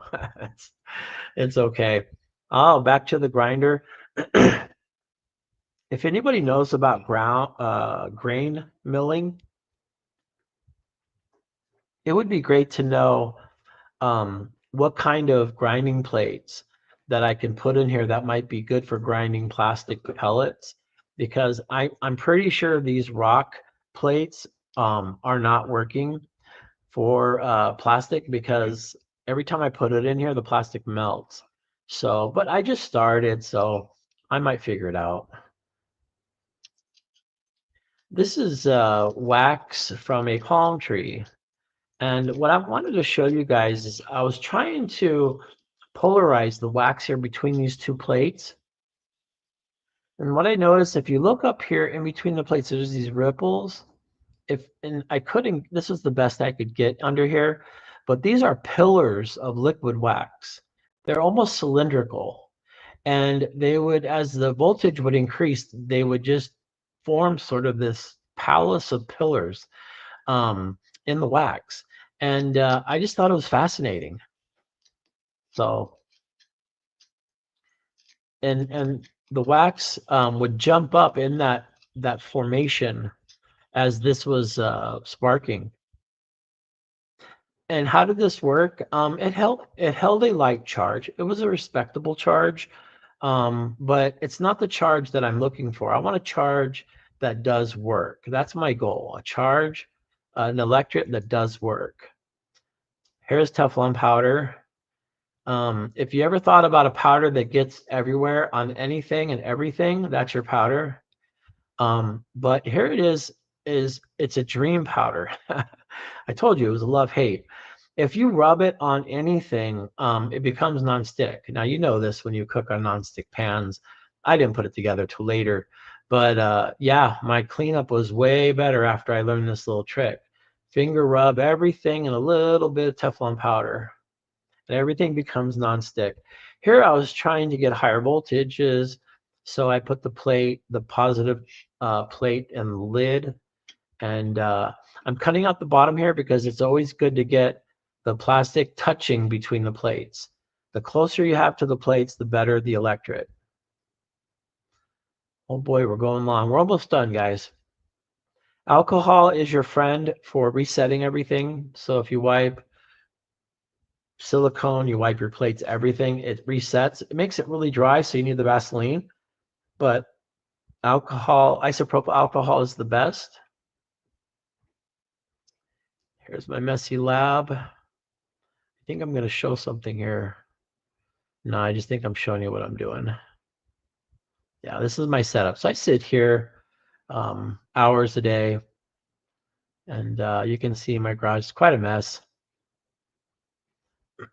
it's okay. Oh, back to the grinder. If anybody knows about grain milling, it would be great to know what kind of grinding plates that I can put in here that might be good for grinding plastic pellets, because I'm pretty sure these rock plates are not working for plastic, because every time I put it in here, the plastic melts. So, but I just started, so I might figure it out. This is wax from a palm tree. And what I wanted to show you guys is I was trying to polarize the wax here between these two plates. And what I noticed, if you look up here in between the plates, there's these ripples. And I couldn't, this is the best I could get under here, but these are pillars of liquid wax. They're almost cylindrical. And they would, as the voltage would increase, they would just form sort of this palace of pillars in the wax. And I just thought it was fascinating. So, and the wax would jump up in that formation as this was sparking. And how did this work? It held a light charge. It was a respectable charge, but it's not the charge that I'm looking for. I want a charge that does work. That's my goal. A charge, an electret that does work. Here's Teflon powder. If you ever thought about a powder that gets everywhere on anything and everything, that's your powder. But here it is. it's a dream powder. I told you it was a love-hate. If you rub it on anything, it becomes nonstick. Now, you know this when you cook on nonstick pans. I didn't put it together till later. But yeah, my cleanup was way better after I learned this little trick. Finger rub everything in a little bit of Teflon powder, and everything becomes nonstick. Here I was trying to get higher voltages, so I put the plate, the positive plate and lid, and I'm cutting out the bottom here because it's always good to get the plastic touching between the plates. The closer you have to the plates, the better the electret. Oh boy, we're going long. We're almost done, guys. Alcohol is your friend for resetting everything. So if you wipe silicone, you wipe your plates, everything, it resets. It makes it really dry, so you need the Vaseline. But alcohol, isopropyl alcohol is the best. Here's my messy lab. I think I'm going to show something here. No, I just think I'm showing you what I'm doing. Yeah, this is my setup. So I sit here hours a day, and you can see my garage is quite a mess.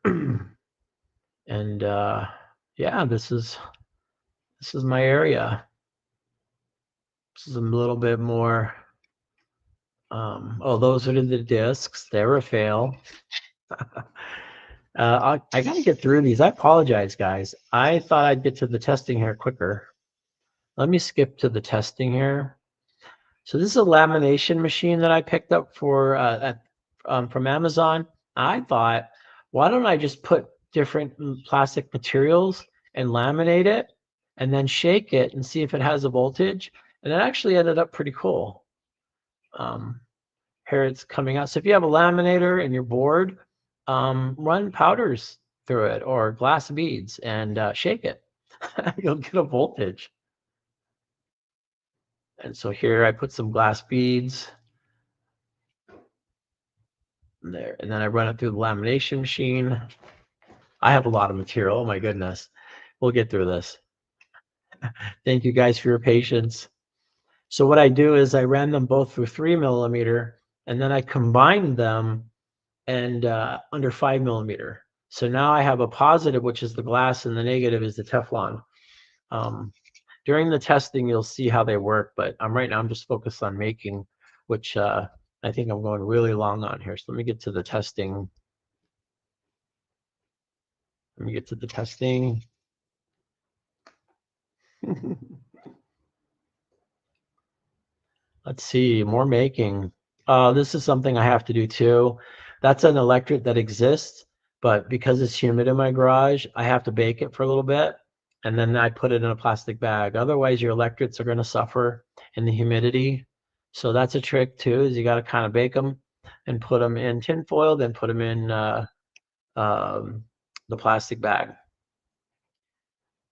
And yeah, this is my area. This is a little bit more. Oh, those are the discs. They were a fail. I got to get through these. I apologize, guys. I thought I'd get to the testing here quicker. Let me skip to the testing here. So this is a lamination machine that I picked up for from Amazon. I thought, why don't I just put different plastic materials and laminate it and then shake it and see if it has a voltage? And it actually ended up pretty cool. Here it's coming out. So if you have a laminator and you're bored, run powders through it or glass beads and shake it. You'll get a voltage. And so here I put some glass beads there, and then I run it through the lamination machine. I have a lot of material. Oh my goodness. We'll get through this. Thank you guys for your patience. So what I do is I ran them both through 3mm, and then I combined them and under 5mm. So now I have a positive, which is the glass, and the negative is the Teflon. During the testing, you'll see how they work, but right now I'm just focused on making, which I think I'm going really long on here. So let me get to the testing. Let me get to the testing. Let's see, more making. This is something I have to do too. That's an electret that exists, but because it's humid in my garage, I have to bake it for a little bit, and then I put it in a plastic bag. Otherwise, your electrets are going to suffer in the humidity. So that's a trick too, is you got to kind of bake them and put them in tin foil, then put them in the plastic bag.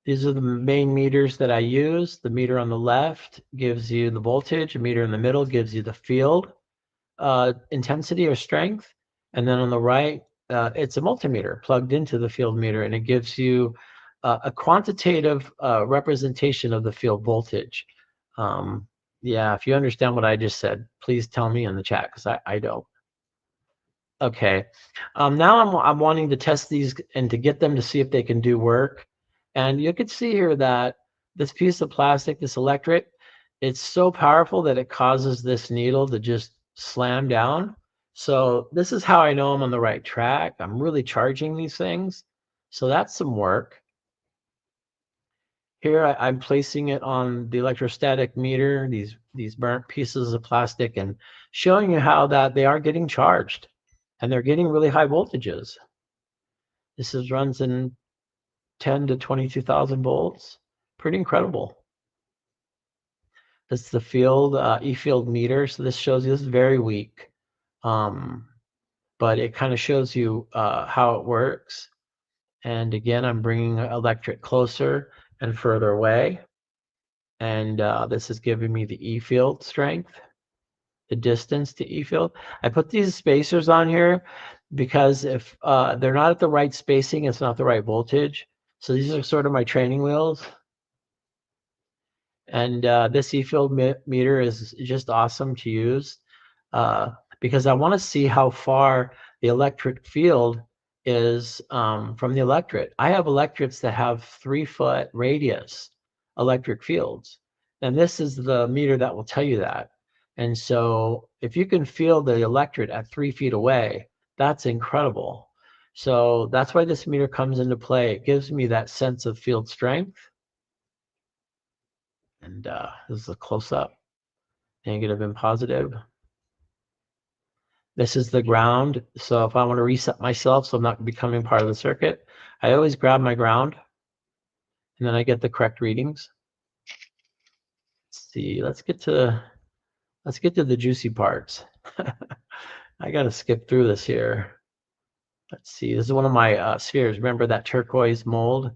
These are the main meters that I use. The meter on the left gives you the voltage. A meter in the middle gives you the field intensity or strength. And then on the right, it's a multimeter plugged into the field meter, and it gives you a quantitative representation of the field voltage. Yeah, if you understand what I just said, please tell me in the chat, because I don't. Okay, now I'm wanting to test these and to get them to see if they can do work. And you can see here that this piece of plastic, this electret, it's so powerful that it causes this needle to just slam down. So this is how I know I'm on the right track. I'm really charging these things. So that's some work. Here I'm placing it on the electrostatic meter, these burnt pieces of plastic, and showing you how that they are getting charged and they're getting really high voltages. This runs in 10 to 22,000 volts. Pretty incredible. That's the field, E-field meter. So this shows you this is very weak. But it kind of shows you how it works. And again, I'm bringing electret closer and further away. And this is giving me the E-field strength, the distance to E-field. I put these spacers on here because if they're not at the right spacing, it's not the right voltage. So these are sort of my training wheels. And this E-field meter is just awesome to use because I want to see how far the electric field is from the electret. I have electrets that have 3-foot radius electric fields. And this is the meter that will tell you that. And so if you can feel the electret at 3 feet away, that's incredible. So that's why this meter comes into play. It gives me that sense of field strength. And this is a close-up, negative and positive. This is the ground. So if I want to reset myself so I'm not becoming part of the circuit, I always grab my ground and then I get the correct readings. Let's see, let's get to the juicy parts. I got to skip through this here. Let's see, this is one of my spheres. Remember that turquoise mold?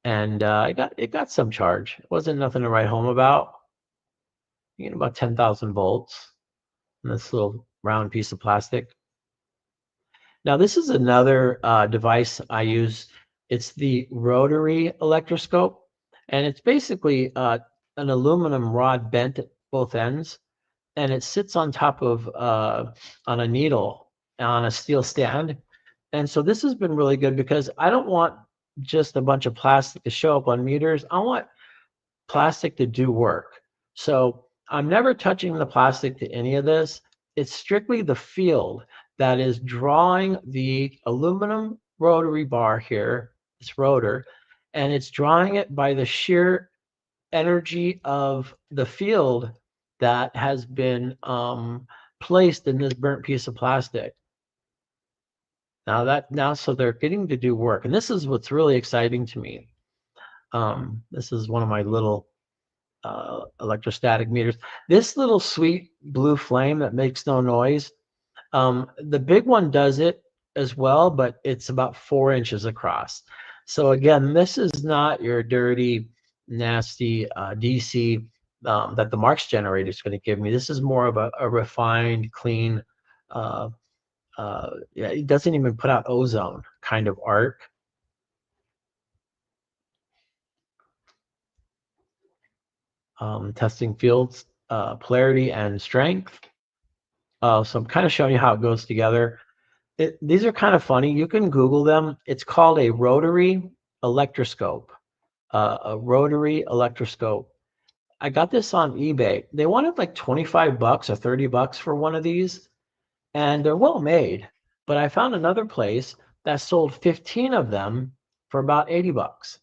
And it got some charge. It wasn't nothing to write home about. You get about 10,000 volts in this little round piece of plastic. Now this is another device I use. It's the rotary electroscope, and it's basically an aluminum rod bent at both ends, and it sits on top of on a needle on a steel stand. And so this has been really good because I don't want just a bunch of plastic to show up on meters. I want plastic to do work. So I'm never touching the plastic to any of this. It's strictly the field that is drawing the aluminum rotary bar here, this rotor, and it's drawing it by the sheer energy of the field that has been placed in this burnt piece of plastic. So they're getting to do work, and this is what's really exciting to me. This is one of my little electrostatic meters. This little sweet blue flame that makes no noise, the big one does it as well, but it's about 4 inches across. So again, this is not your dirty, nasty DC that the Marx generator is going to give me. This is more of a refined, clean, yeah, it doesn't even put out ozone kind of arc. Testing fields, polarity and strength. So I'm kind of showing you how it goes together. These are kind of funny. You can Google them. It's called a rotary electroscope. A rotary electroscope. I got this on eBay. They wanted like 25 bucks or 30 bucks for one of these, and they're well made. But I found another place that sold 15 of them for about 80 bucks.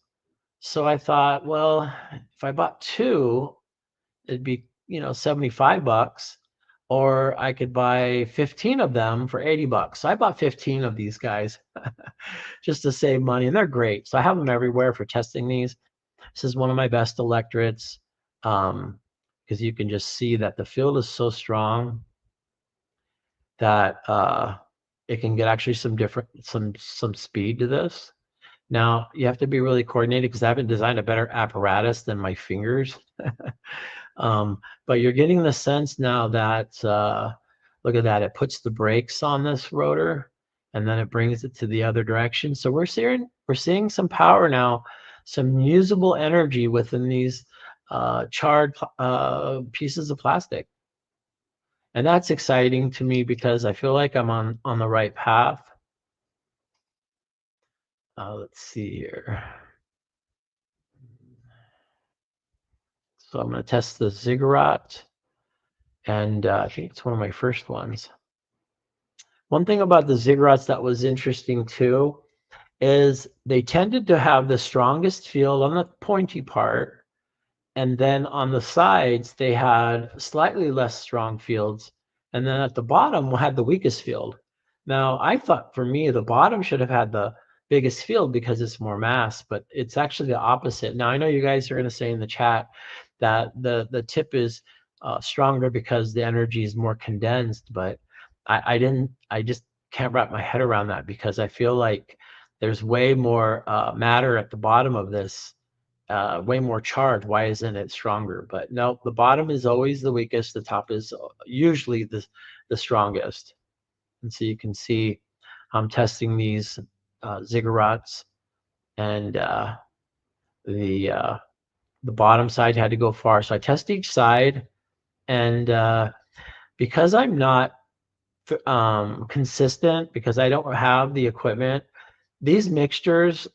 So I thought, well, if I bought two, it'd be, 75 bucks, or I could buy 15 of them for 80 bucks. So I bought 15 of these guys just to save money, and they're great. So I have them everywhere for testing these. This is one of my best electrets because you can just see that the field is so strong that it can get actually some speed to this. Now you have to be really coordinated because I haven't designed a better apparatus than my fingers. But you're getting the sense now that look at that, it puts the brakes on this rotor and then it brings it to the other direction. So we're seeing some power now, some usable energy within these charred pieces of plastic. And that's exciting to me because I feel like I'm on the right path. Let's see here. So I'm going to test the ziggurat, and I think it's one of my first ones. One thing about the ziggurats that was interesting too is they tended to have the strongest field on the pointy part, and then on the sides they had slightly less strong fields, and then at the bottom we had the weakest field. Now I thought for me the bottom should have had the biggest field because it's more mass, but it's actually the opposite. Now I know you guys are going to say in the chat that the tip is stronger because the energy is more condensed, but I just can't wrap my head around that because I feel like there's way more matter at the bottom of this, way more charge. Why isn't it stronger? But no, the bottom is always the weakest. The top is usually the strongest. And so you can see I'm testing these ziggurats, and the the bottom side had to go far. So I test each side, and because I'm not consistent, because I don't have the equipment, these mixtures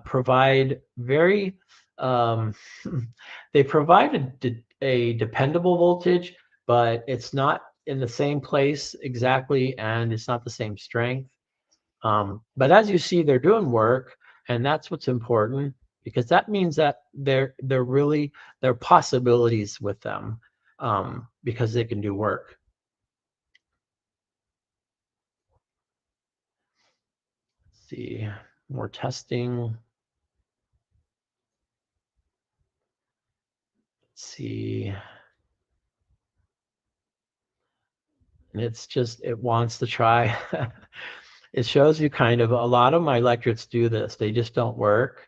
provide very they provide a dependable voltage, but it's not in the same place exactly, and it's not the same strength. But as you see, they're doing work, and that's what's important, because that means that they're really, there are possibilities with them, because they can do work. Let's see, more testing. Let's see. And it's just, it wants to try. It shows you kind of, a lot of my electrets do this. They just don't work.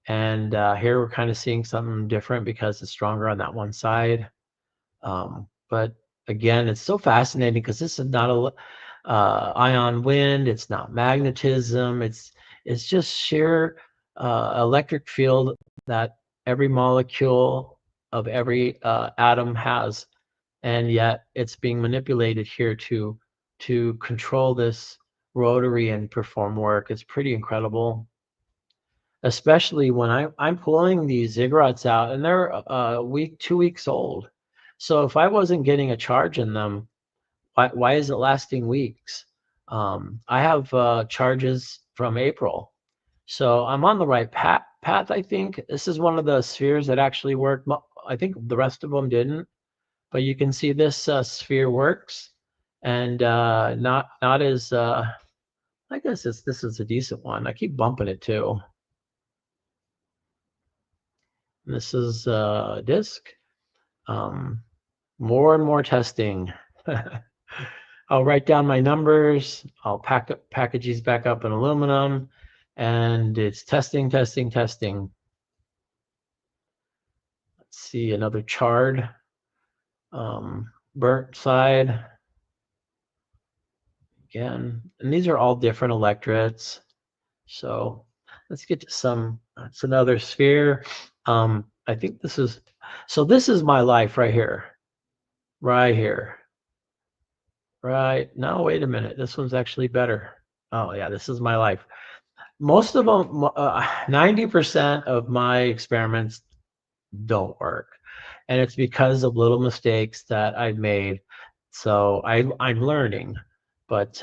And here we're kind of seeing something different because it's stronger on that one side. But again, it's so fascinating because this is not a ion wind. It's not magnetism. It's just sheer electric field that every molecule of every atom has, and yet it's being manipulated here to control this rotary and perform work. It's pretty incredible, especially when I'm pulling these ziggurats out, and they're a week, 2 weeks old. So if I wasn't getting a charge in them, why is it lasting weeks? I have charges from April, so I'm on the right path. I think this is one of the spheres that actually worked. I think the rest of them didn't, but you can see this sphere works, and not as I guess this is a decent one. I keep bumping it too. This is a disk. More and more testing. I'll write down my numbers. I'll package these back up in aluminum, and it's testing, testing, testing. Let's see, another charred, burnt side. Again, and these are all different electrets. So let's get to some, it's another sphere. I think this is, so this is my life right here, right here. Right. No, wait a minute. This one's actually better. Oh, yeah, this is my life. Most of them, 90% of my experiments don't work. And it's because of little mistakes that I've made. So I'm learning. But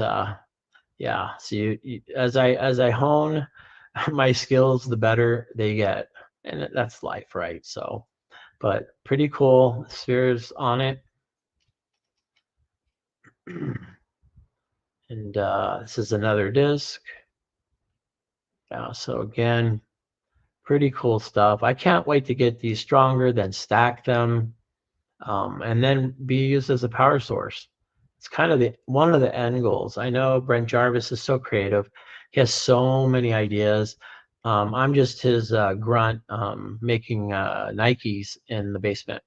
yeah, so as I hone my skills, the better they get. And that's life, right? So, but pretty cool. Spheres on it. And this is another disc. So again, pretty cool stuff. I can't wait to get these stronger, then stack them, and then be used as a power source. It's kind of one of the end goals. I know Brent Jarvis is so creative. He has so many ideas. I'm just his grunt, making Nikes in the basement.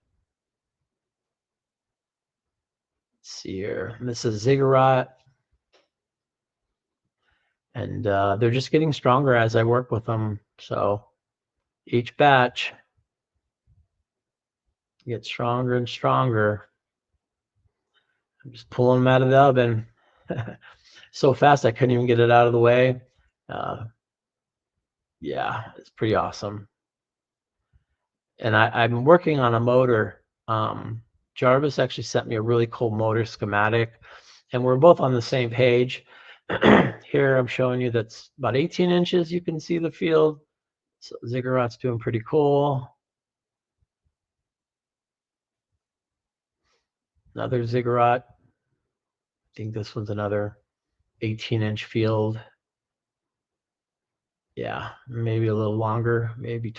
Let's see here. This is ziggurat. And they're just getting stronger as I work with them. So each batch gets stronger and stronger. I'm just pulling them out of the oven so fast I couldn't even get it out of the way. Yeah, it's pretty awesome. And I've been working on a motor. Jarvis actually sent me a really cool motor schematic, and we're both on the same page. Here I'm showing you that's about 18 inches. You can see the field. So ziggurat's doing pretty cool. Another ziggurat. I think this one's another 18-inch field. Yeah, maybe a little longer, maybe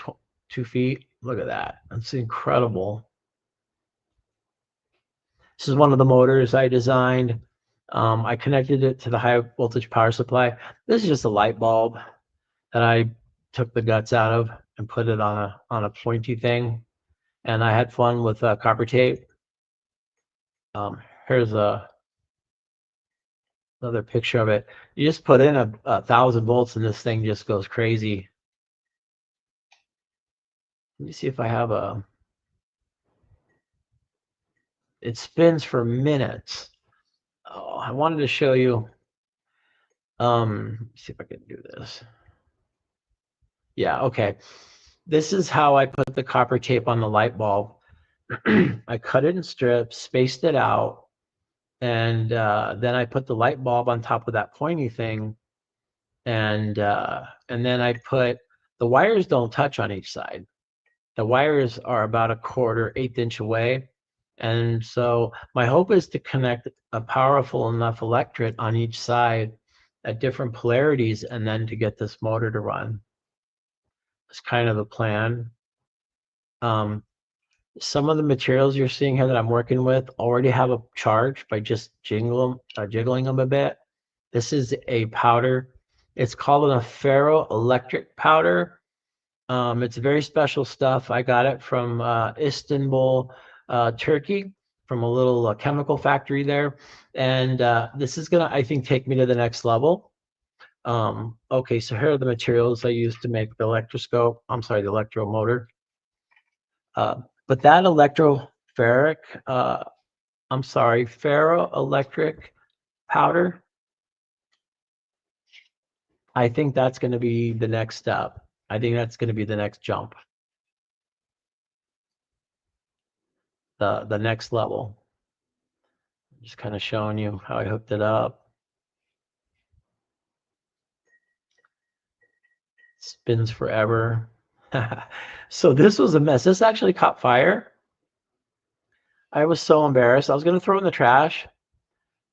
2 feet. Look at that. That's incredible. This is one of the motors I designed. I connected it to the high voltage power supply. This is just a light bulb that I took the guts out of and put it on a pointy thing. And I had fun with copper tape. Here's another picture of it. You just put in 1,000 volts and this thing just goes crazy. Let me see if I have a, it spins for minutes. Oh, I wanted to show you. Let me see if I can do this. Yeah, okay. This is how I put the copper tape on the light bulb. I cut it in strips, spaced it out, and then I put the light bulb on top of that pointy thing, and then I put, the wires don't touch on each side. The wires are about a quarter, 1/8 inch away. And so my hope is to connect a powerful enough electret on each side at different polarities and then to get this motor to run. It's kind of the plan. Some of the materials you're seeing here that I'm working with already have a charge by just jiggling them a bit. This is a powder. It's called a ferroelectric powder. It's very special stuff. I got it from Istanbul, Turkey, from a little chemical factory there. And this is gonna, I think, take me to the next level. Okay, so here are the materials I used to make the electroscope. I'm sorry, the electromotor. But that ferroelectric powder, I think that's going to be the next step. I think that's going to be the next jump. The next level. Just kind of showing you how I hooked it up. Spins forever. So this was a mess. This actually caught fire. I was so embarrassed. I was going to throw it in the trash,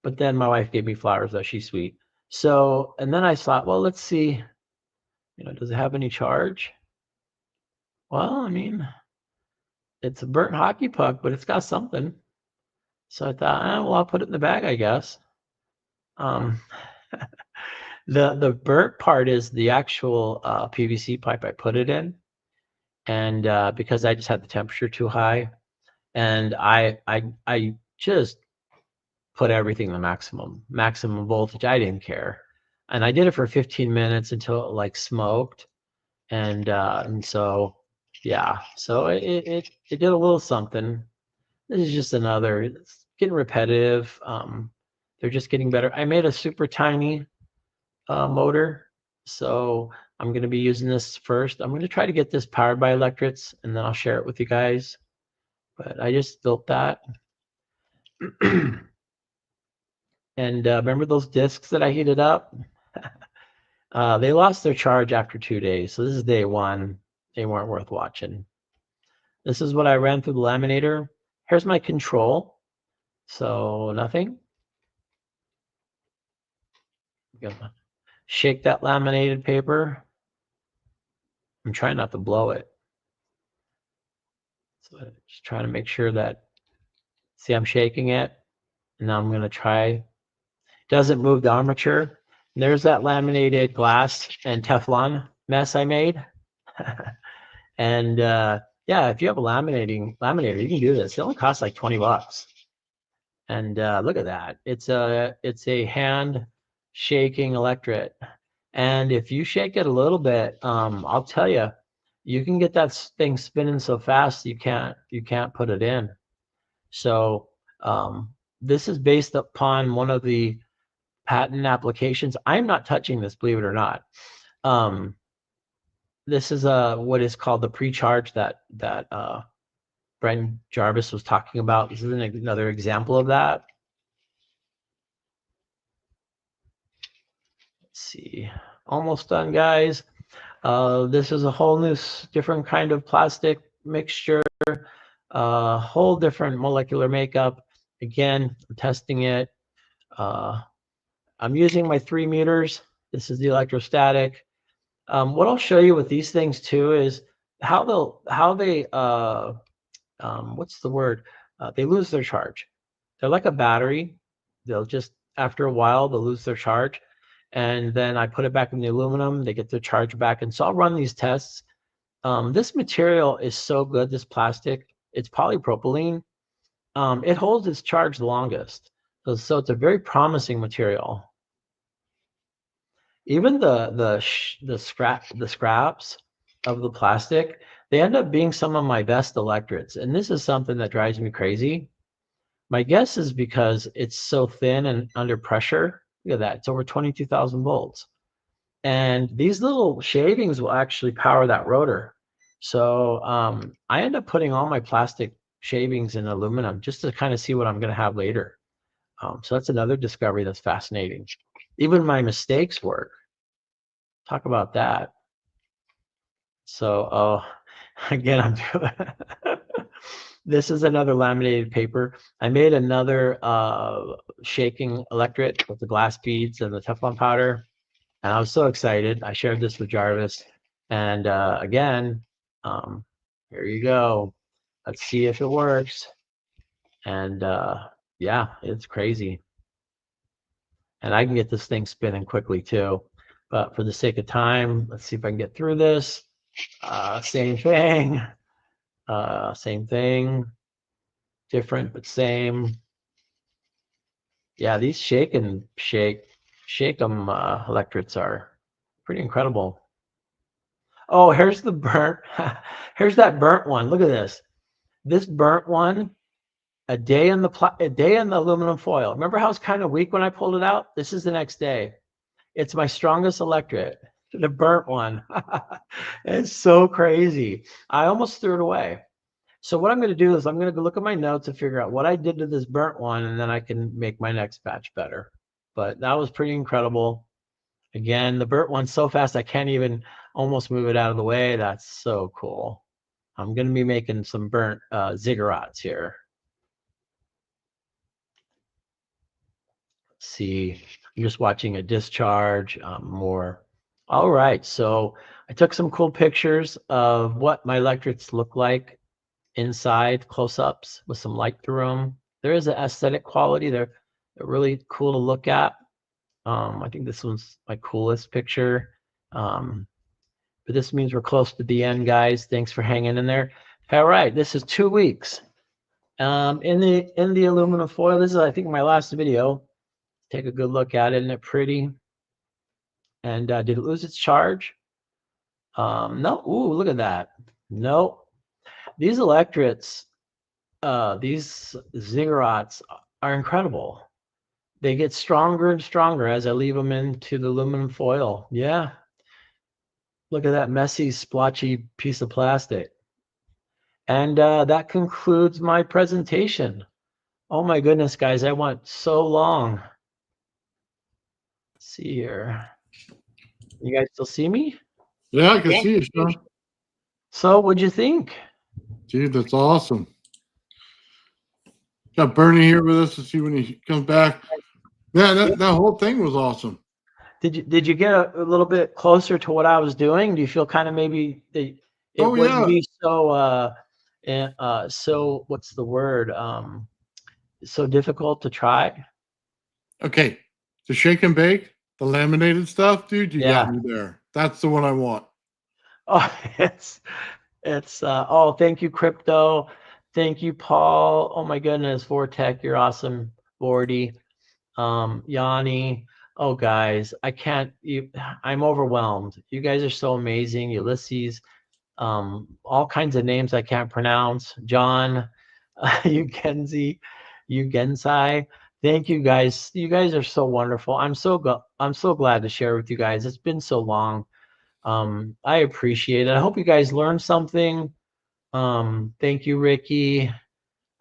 but then my wife gave me flowers, though. She's sweet. So, and then I thought, well, let's see, does it have any charge? Well, I mean, it's a burnt hockey puck, but it's got something. So I thought, well, I'll put it in the bag, I guess. The burnt part is the actual PVC pipe I put it in. And because I just had the temperature too high, and I just put everything the maximum voltage. I didn't care, and I did it for 15 minutes until it like smoked, and so yeah, so it did a little something. This is just another. It's getting repetitive. They're just getting better. I made a super tiny motor, so I'm going to be using this first. I'm going to try to get this powered by Electrets, and then I'll share it with you guys. But I just built that. And remember those discs that I heated up? They lost their charge after 2 days. So this is day 1. They weren't worth watching. This is what I ran through the laminator. Here's my control. So nothing. Gonna shake that laminated paper. I'm trying not to blow it. So just trying to make sure that, see, I'm shaking it. And now I'm going to try. Doesn't move the armature. And there's that laminated glass and Teflon mess I made. And yeah, if you have a laminator, you can do this. It only costs like $20. And look at that. It's a hand shaking electret. And if you shake it a little bit, I'll tell you, you can get that thing spinning so fast you can't put it in. So this is based upon one of the patent applications. I'm not touching this, believe it or not. This is what is called the pre-charge that Brent Jarvis was talking about. This is another example of that. Let's see, almost done, guys. This is a whole new, different kind of plastic mixture, whole different molecular makeup. Again, I'm testing it. I'm using my 3 meters. This is the electrostatic. What I'll show you with these things too is how they what's the word? They lose their charge. They're like a battery. They'll just, after a while, they'll lose their charge. And then I put it back in the aluminum. They get their charge back. And so I'll run these tests. This material is so good, this plastic. It's polypropylene. It holds its charge the longest. So it's a very promising material. Even the scraps, of the plastic, they end up being some of my best electrets. And this is something that drives me crazy. My guess is because it's so thin and under pressure. Look at that. It's over 22,000 volts. And these little shavings will actually power that rotor. So I end up putting all my plastic shavings in aluminum just to kind of see what I'm going to have later. So that's another discovery that's fascinating. Even my mistakes work. Talk about that. So, again, I'm doing this is another laminated paper. I made another shaking electret with the glass beads and the Teflon powder. And I was so excited. I shared this with Jarvis. And again, here you go. Let's see if it works. And yeah, it's crazy. And I can get this thing spinning quickly too. But for the sake of time, let's see if I can get through this. Same thing. Same thing. Different, but same. Yeah, these shake 'em electrets are pretty incredible. Oh, here's the burnt. Here's that burnt one. Look at this. This burnt one, a day in the aluminum foil. Remember how it's kind of weak when I pulled it out? This is the next day. It's my strongest electret, the burnt one. It's so crazy. I almost threw it away. So what I'm going to do is I'm going to go look at my notes and figure out what I did to this burnt one, and then I can make my next batch better. But that was pretty incredible. Again, the burnt one's so fast I can't even almost move it out of the way. That's so cool. I'm going to be making some burnt ziggurats here. Let's see, I'm just watching a discharge more. All right, so I took some cool pictures of what my electrets look like inside, close-ups with some light through them. There is an aesthetic quality. They're really cool to look at. I think this one's my coolest picture. But this means we're close to the end, guys. Thanks for hanging in there. All right, this is 2 weeks. In the aluminum foil. This is, I think, my last video. Take a good look at it. Isn't it pretty? And did it lose its charge? No. Ooh, look at that. No. These electrets, these ziggurats are incredible. They get stronger and stronger as I leave them into the aluminum foil. Yeah. Look at that messy, splotchy piece of plastic. And that concludes my presentation. Oh my goodness, guys, I went so long. Let's see here. You guys still see me?
Yeah, I can see you, Shawn.
So what'd you think?
Dude, that's awesome. Got Bernie here with us to see when he comes back. Yeah, that whole thing was awesome.
Did you get a little bit closer to what I was doing? Do you feel kind of maybe it wouldn't be so so what's the word? So difficult to try?
Okay, the shake and bake, the laminated stuff, dude, you got me there. That's the one I want.
Oh, it's oh, thank you, Crypto. Thank you, Paul. Oh my goodness, Vortec, you're awesome. Bordy, Yanni. Oh, guys, I'm overwhelmed. You guys are so amazing. Ulysses, all kinds of names I can't pronounce. John, Ugenzi, Ugensai. Thank you, guys. You guys are so wonderful. I'm so glad to share with you guys. It's been so long. I appreciate it. I hope you guys learned something. Thank you, Ricky.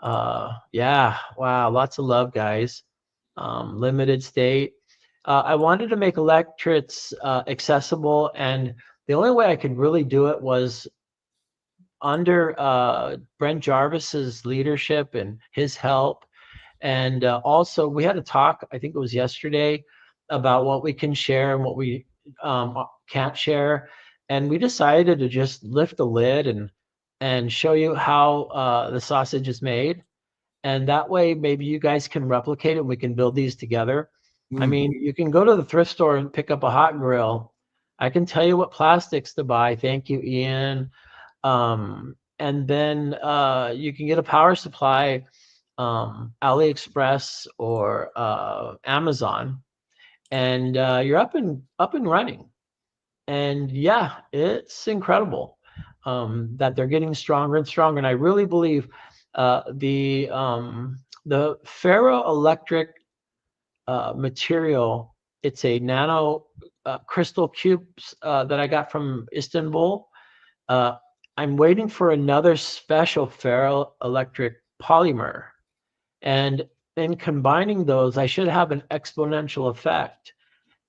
Yeah, wow, lots of love, guys. Limited state. I wanted to make electrets accessible, and the only way I could really do it was under Brent Jarvis's leadership and his help. And also, we had a talk, I think it was yesterday, about what we can share and what we can't share. And we decided to just lift the lid and show you how the sausage is made. And that way, maybe you guys can replicate it and we can build these together. I mean, you can go to the thrift store and pick up a hot grill. I can tell you what plastics to buy. Thank you, Ian. And then you can get a power supply, AliExpress or Amazon, and you're up and running. And yeah, it's incredible that they're getting stronger and stronger. And I really believe the ferroelectric material, it's a nano crystal cubes that I got from Istanbul. Uh, I'm waiting for another special ferroelectric polymer. And in combining those, I should have an exponential effect.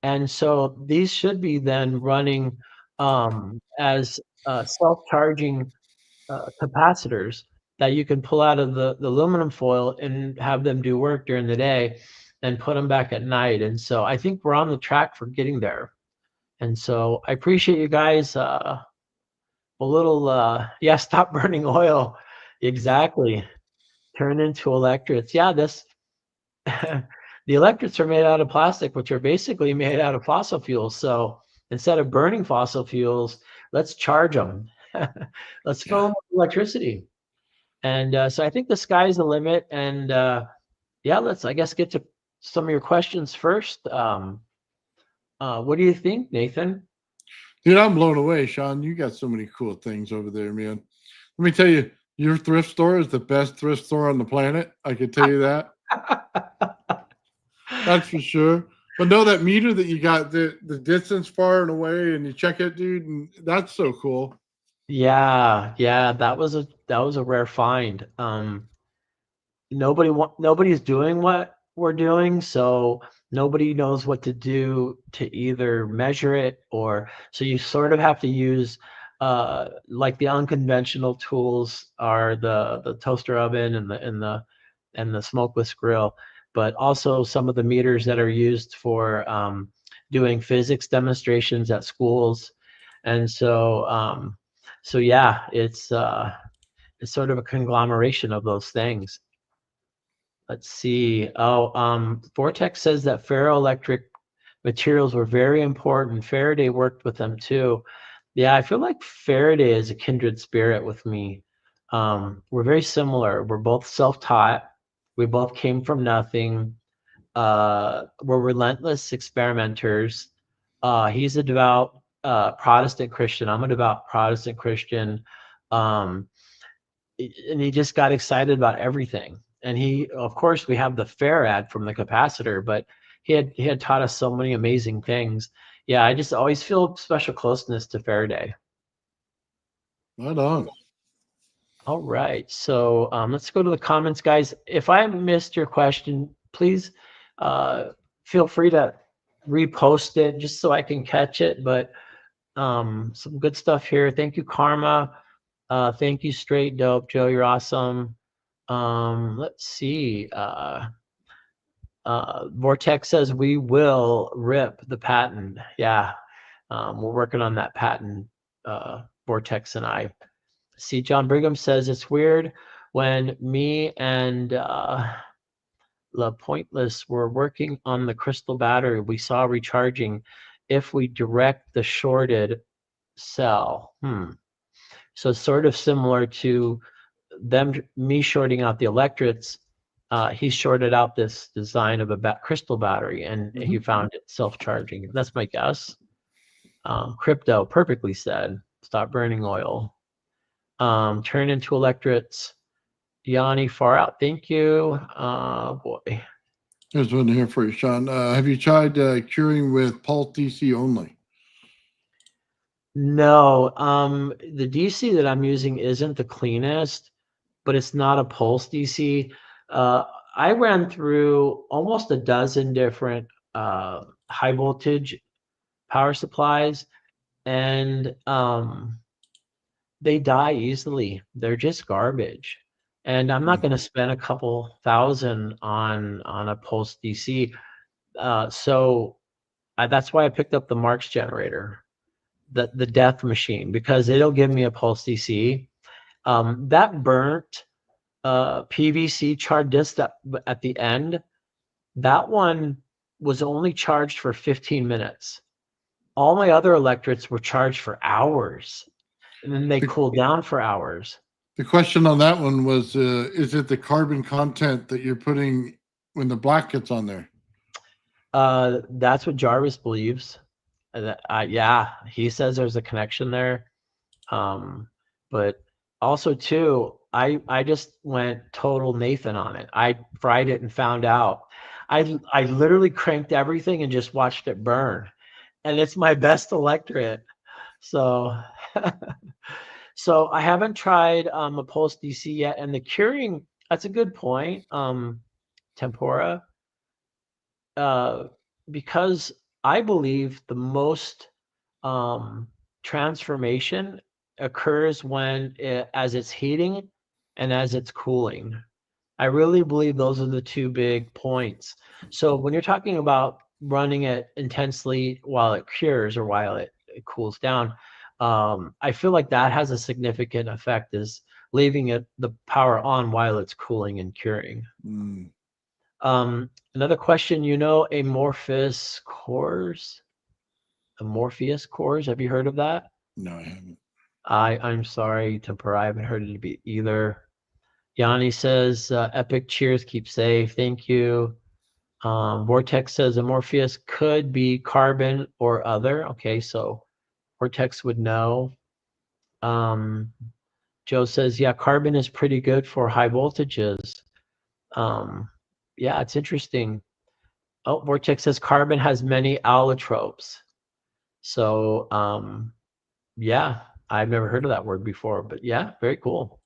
And so these should be then running as self-charging capacitors that you can pull out of the aluminum foil and have them do work during the day and put them back at night. And so I think we're on the track for getting there. And so I appreciate you guys. A little, yeah, stop burning oil. Exactly. Turn into electrets. Yeah, this the electrets are made out of plastic, which are basically made out of fossil fuels. So instead of burning fossil fuels, let's charge them. Let's fill them with electricity. And so I think the sky's the limit. And yeah, let's, I guess, get to some of your questions first. What do you think, Nathan?
Dude, I'm blown away, Shawn. You got so many cool things over there, man. Let me tell you, your thrift store is the best thrift store on the planet. I can tell you that. That's for sure. But know that meter that you got the distance far and away, and you check it, dude, and that's so cool.
Yeah, yeah, that was a rare find. Nobody's doing what we're doing, so nobody knows what to do to either measure it, or so you sort of have to use like the unconventional tools are the toaster oven and the smokeless grill, but also some of the meters that are used for doing physics demonstrations at schools. And so yeah, it's sort of a conglomeration of those things. Let's see. Oh, Vortex says that ferroelectric materials were very important. Faraday worked with them too. Yeah, I feel like Faraday is a kindred spirit with me. We're very similar. We're both self-taught. We both came from nothing. We're relentless experimenters. He's a devout Protestant Christian. I'm a devout Protestant Christian. Um, and he just got excited about everything. And he, of course, we have the fair ad from the capacitor, but he had taught us so many amazing things. Yeah, I just always feel special closeness to Faraday.
Right on.
All right, so let's go to the comments, guys. If I missed your question, please uh, feel free to repost it just so I can catch it. But some good stuff here. Thank you, Karma. Thank you, Straight Dope. Joe, you're awesome. Let's see. Vortex says we will rip the patent. Yeah, we're working on that patent, Vortex and I. See, John Brigham says it's weird when me and La Pointless were working on the crystal battery, we saw recharging if we direct the shorted cell. So sort of similar to me shorting out the electrets. He shorted out this design of a crystal battery, and he found it self-charging. That's my guess. Crypto perfectly said. Stop burning oil. Turn into electrets. Yanni, far out. Thank you. Boy.
There's one here for you, Shawn. Have you tried curing with pulse DC only?
No, the DC that I'm using isn't the cleanest, but it's not a pulse DC. I ran through almost a dozen different high voltage power supplies, and they die easily. They're just garbage. And I'm not going to spend a couple thousand on a pulse DC. So that's why I picked up the Marks generator, the death machine, because it'll give me a pulse DC. That burnt PVC charred disc at the end, that one was only charged for 15 minutes. All my other electrets were charged for hours, and then they cooled down for hours.
The question on that one was, is it the carbon content that you're putting when the black gets on there?
That's what Jarvis believes. Yeah, he says there's a connection there. But also too, I just went total Nathan on it. I fried it and found out. I literally cranked everything and just watched it burn, and it's my best electret. So so I haven't tried a pulse DC yet, and the curing. That's a good point. Tempura, uh, because I believe the most transformation occurs as it's heating and as it's cooling. I really believe those are the two big points. So when you're talking about running it intensely while it cures or while it cools down, I feel like that has a significant effect, is leaving the power on while it's cooling and curing.
Mm.
Another question, amorphous cores? Amorphous cores, have you heard of that?
No, I haven't.
I'm sorry, Tempura, I haven't heard it either. Yanni says, epic cheers, keep safe, thank you. Vortex says Amorpheus could be carbon or other. Okay, so Vortex would know. Joe says, yeah, carbon is pretty good for high voltages. Yeah, it's interesting. Oh, Vortex says carbon has many allotropes. So, yeah, I've never heard of that word before, but yeah, very cool.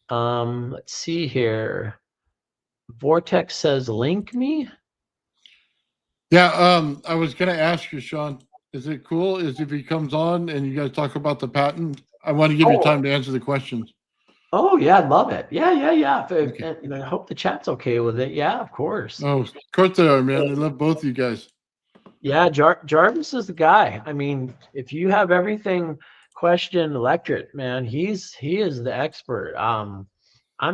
Let's see here. Vortex says, link me.
Yeah, I was gonna ask you, Shawn. Is it cool? Is if he comes on and you guys talk about the patent? I want to give you time to answer the questions.
Oh yeah, I'd love it. Yeah.
Okay.
And I hope the chat's okay with it. Yeah, of course.
Oh, of course they are, man. They love both you guys.
Yeah, Jarvis is the guy. I mean, if you have everything question Electret, man, he is the expert. I'm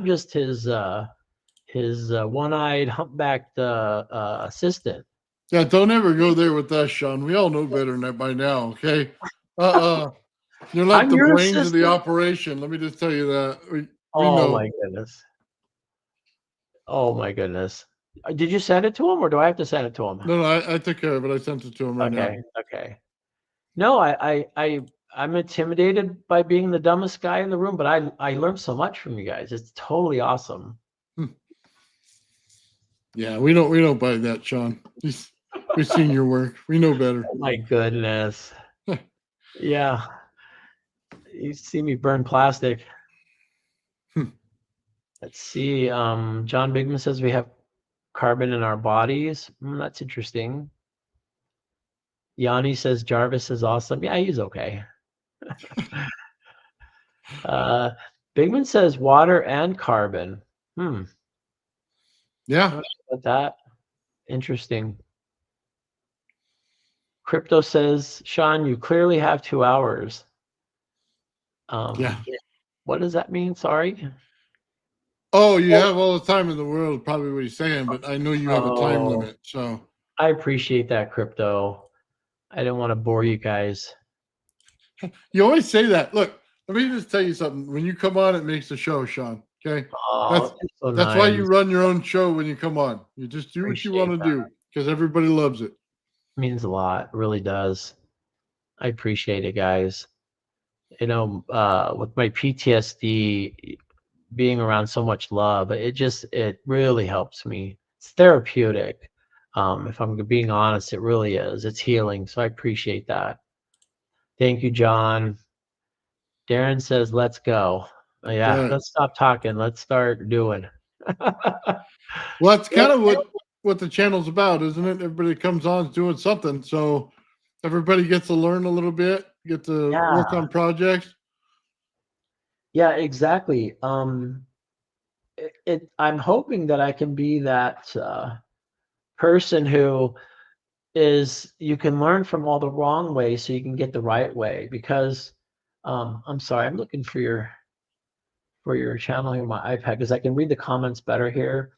just his one-eyed humpbacked assistant.
Yeah, don't ever go there with us, Shawn. We all know better than that by now. Okay. You're like
I'm
the
your
brains of the
assistant.
operation. Let me just tell you that. We
Oh
know.
my goodness. Oh my goodness. Did you send it to him, or do I have to send it to him?
No, I took care of it. I sent it to him right now.
Okay. No, I'm intimidated by being the dumbest guy in the room, but I learned so much from you guys. It's totally awesome.
Yeah, we don't buy that, Shawn. We've seen your work. We know better.
Oh my goodness. Yeah. You see me burn plastic. Let's see. John Bigman says we have carbon in our bodies. That's interesting. Yanni says Jarvis is awesome. Yeah, he's okay. Bigman says water and carbon.
Yeah.
About that. Interesting. Crypto says, Shawn, you clearly have 2 hours.
Yeah.
What does that mean? Sorry.
Oh, you have all the time in the world, probably what he's saying, but I know you have a time
Oh,
limit. So
I appreciate that, Crypto. I didn't want to bore you guys.
you always say that. Look, let me just tell you something. When you come on, it makes the show, Shawn. Okay.
Oh,
That's why you run your own show when you come on. You just do what you want to do because everybody loves it.
Means a lot. It really does. I appreciate it, guys. With my PTSD, being around so much love, it really helps me. It's therapeutic. If I'm being honest, it really is. It's healing. So I appreciate that. Thank you, John. Darren says, let's go. Yeah, let's stop talking. Let's start doing.
Well, that's kind of what the channel's about, isn't it? Everybody comes on doing something. So everybody gets to learn a little bit, get to work on projects.
Yeah, exactly. I'm hoping that I can be that person who you can learn from all the wrong ways so you can get the right way. Because I'm sorry, I'm looking for your channel here on my iPad because I can read the comments better here.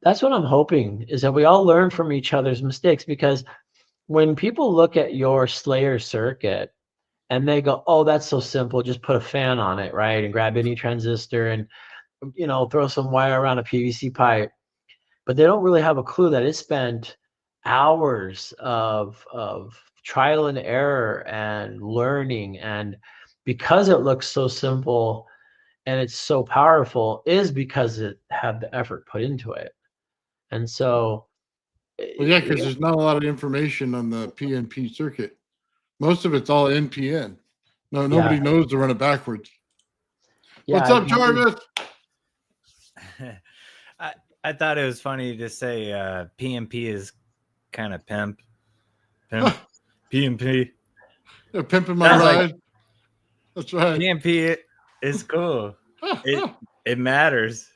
That's what I'm hoping, is that we all learn from each other's mistakes, because when people look at your Slayer circuit and they go, oh, that's so simple, just put a fan on it, right? And grab any transistor and, throw some wire around a PVC pipe. But they don't really have a clue that it spent hours of trial and error and learning, and because it looks so simple and it's so powerful is because it had the effort put into it. And so
Well, yeah, because there's not a lot of information on the PNP circuit. Most of it's all NPN. No, nobody knows to run it backwards. What's up, Jarvis?
I thought it was funny to say PNP is kind of pimp. PNP.
They're pimping my ride. That's right.
PNP is cool. It matters.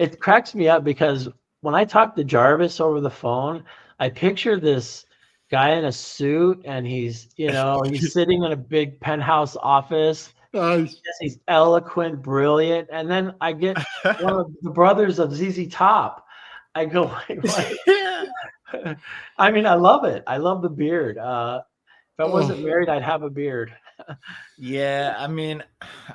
It cracks me up because when I talk to Jarvis over the phone, I picture this guy in a suit and he's sitting in a big penthouse office. He's eloquent, brilliant. And then I get one of the brothers of ZZ Top. I go, I mean, I love it. I love the beard. If I wasn't married, I'd have a beard.
Yeah, I mean,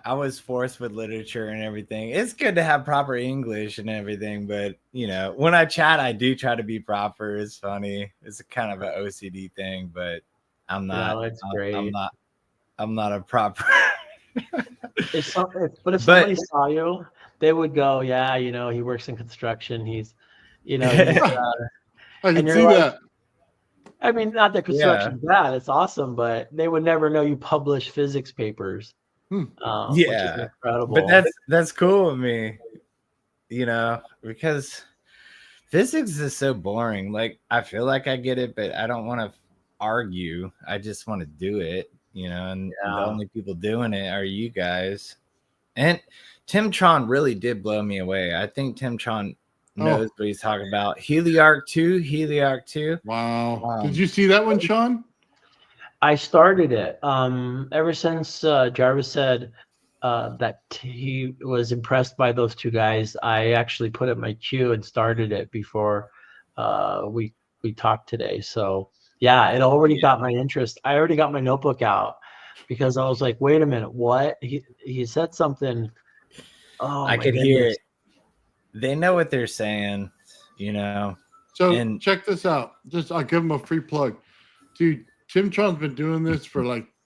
I was forced with literature and everything. It's good to have proper English and everything, but when I chat, I do try to be proper. It's funny. It's kind of an OCD thing, but I'm not.
That's great.
I'm not a proper.
If somebody saw you, they would go, "Yeah, he works in construction. He's
I can see that.
I mean, not that construction's bad; it's awesome, but they would never know you publish physics papers. Which is incredible.
But that's cool with me, because physics is so boring. Like, I feel like I get it, but I don't want to argue. I just want to do it, and the only people doing it are you guys. And Tim Tron really did blow me away. I think Tim Tron knows what he's talking about. Heliarc 2.
Wow. Did you see that one, Shawn?
I started it. Ever since Jarvis said that he was impressed by those two guys, I actually put it in my queue and started it before we talked today. So yeah, it already got my interest. I already got my notebook out because I was like, wait a minute, what? He said something. Oh,
I could hear it. They know what they're saying,
So check this out. I'll give them a free plug. Dude, Tim Tron's been doing this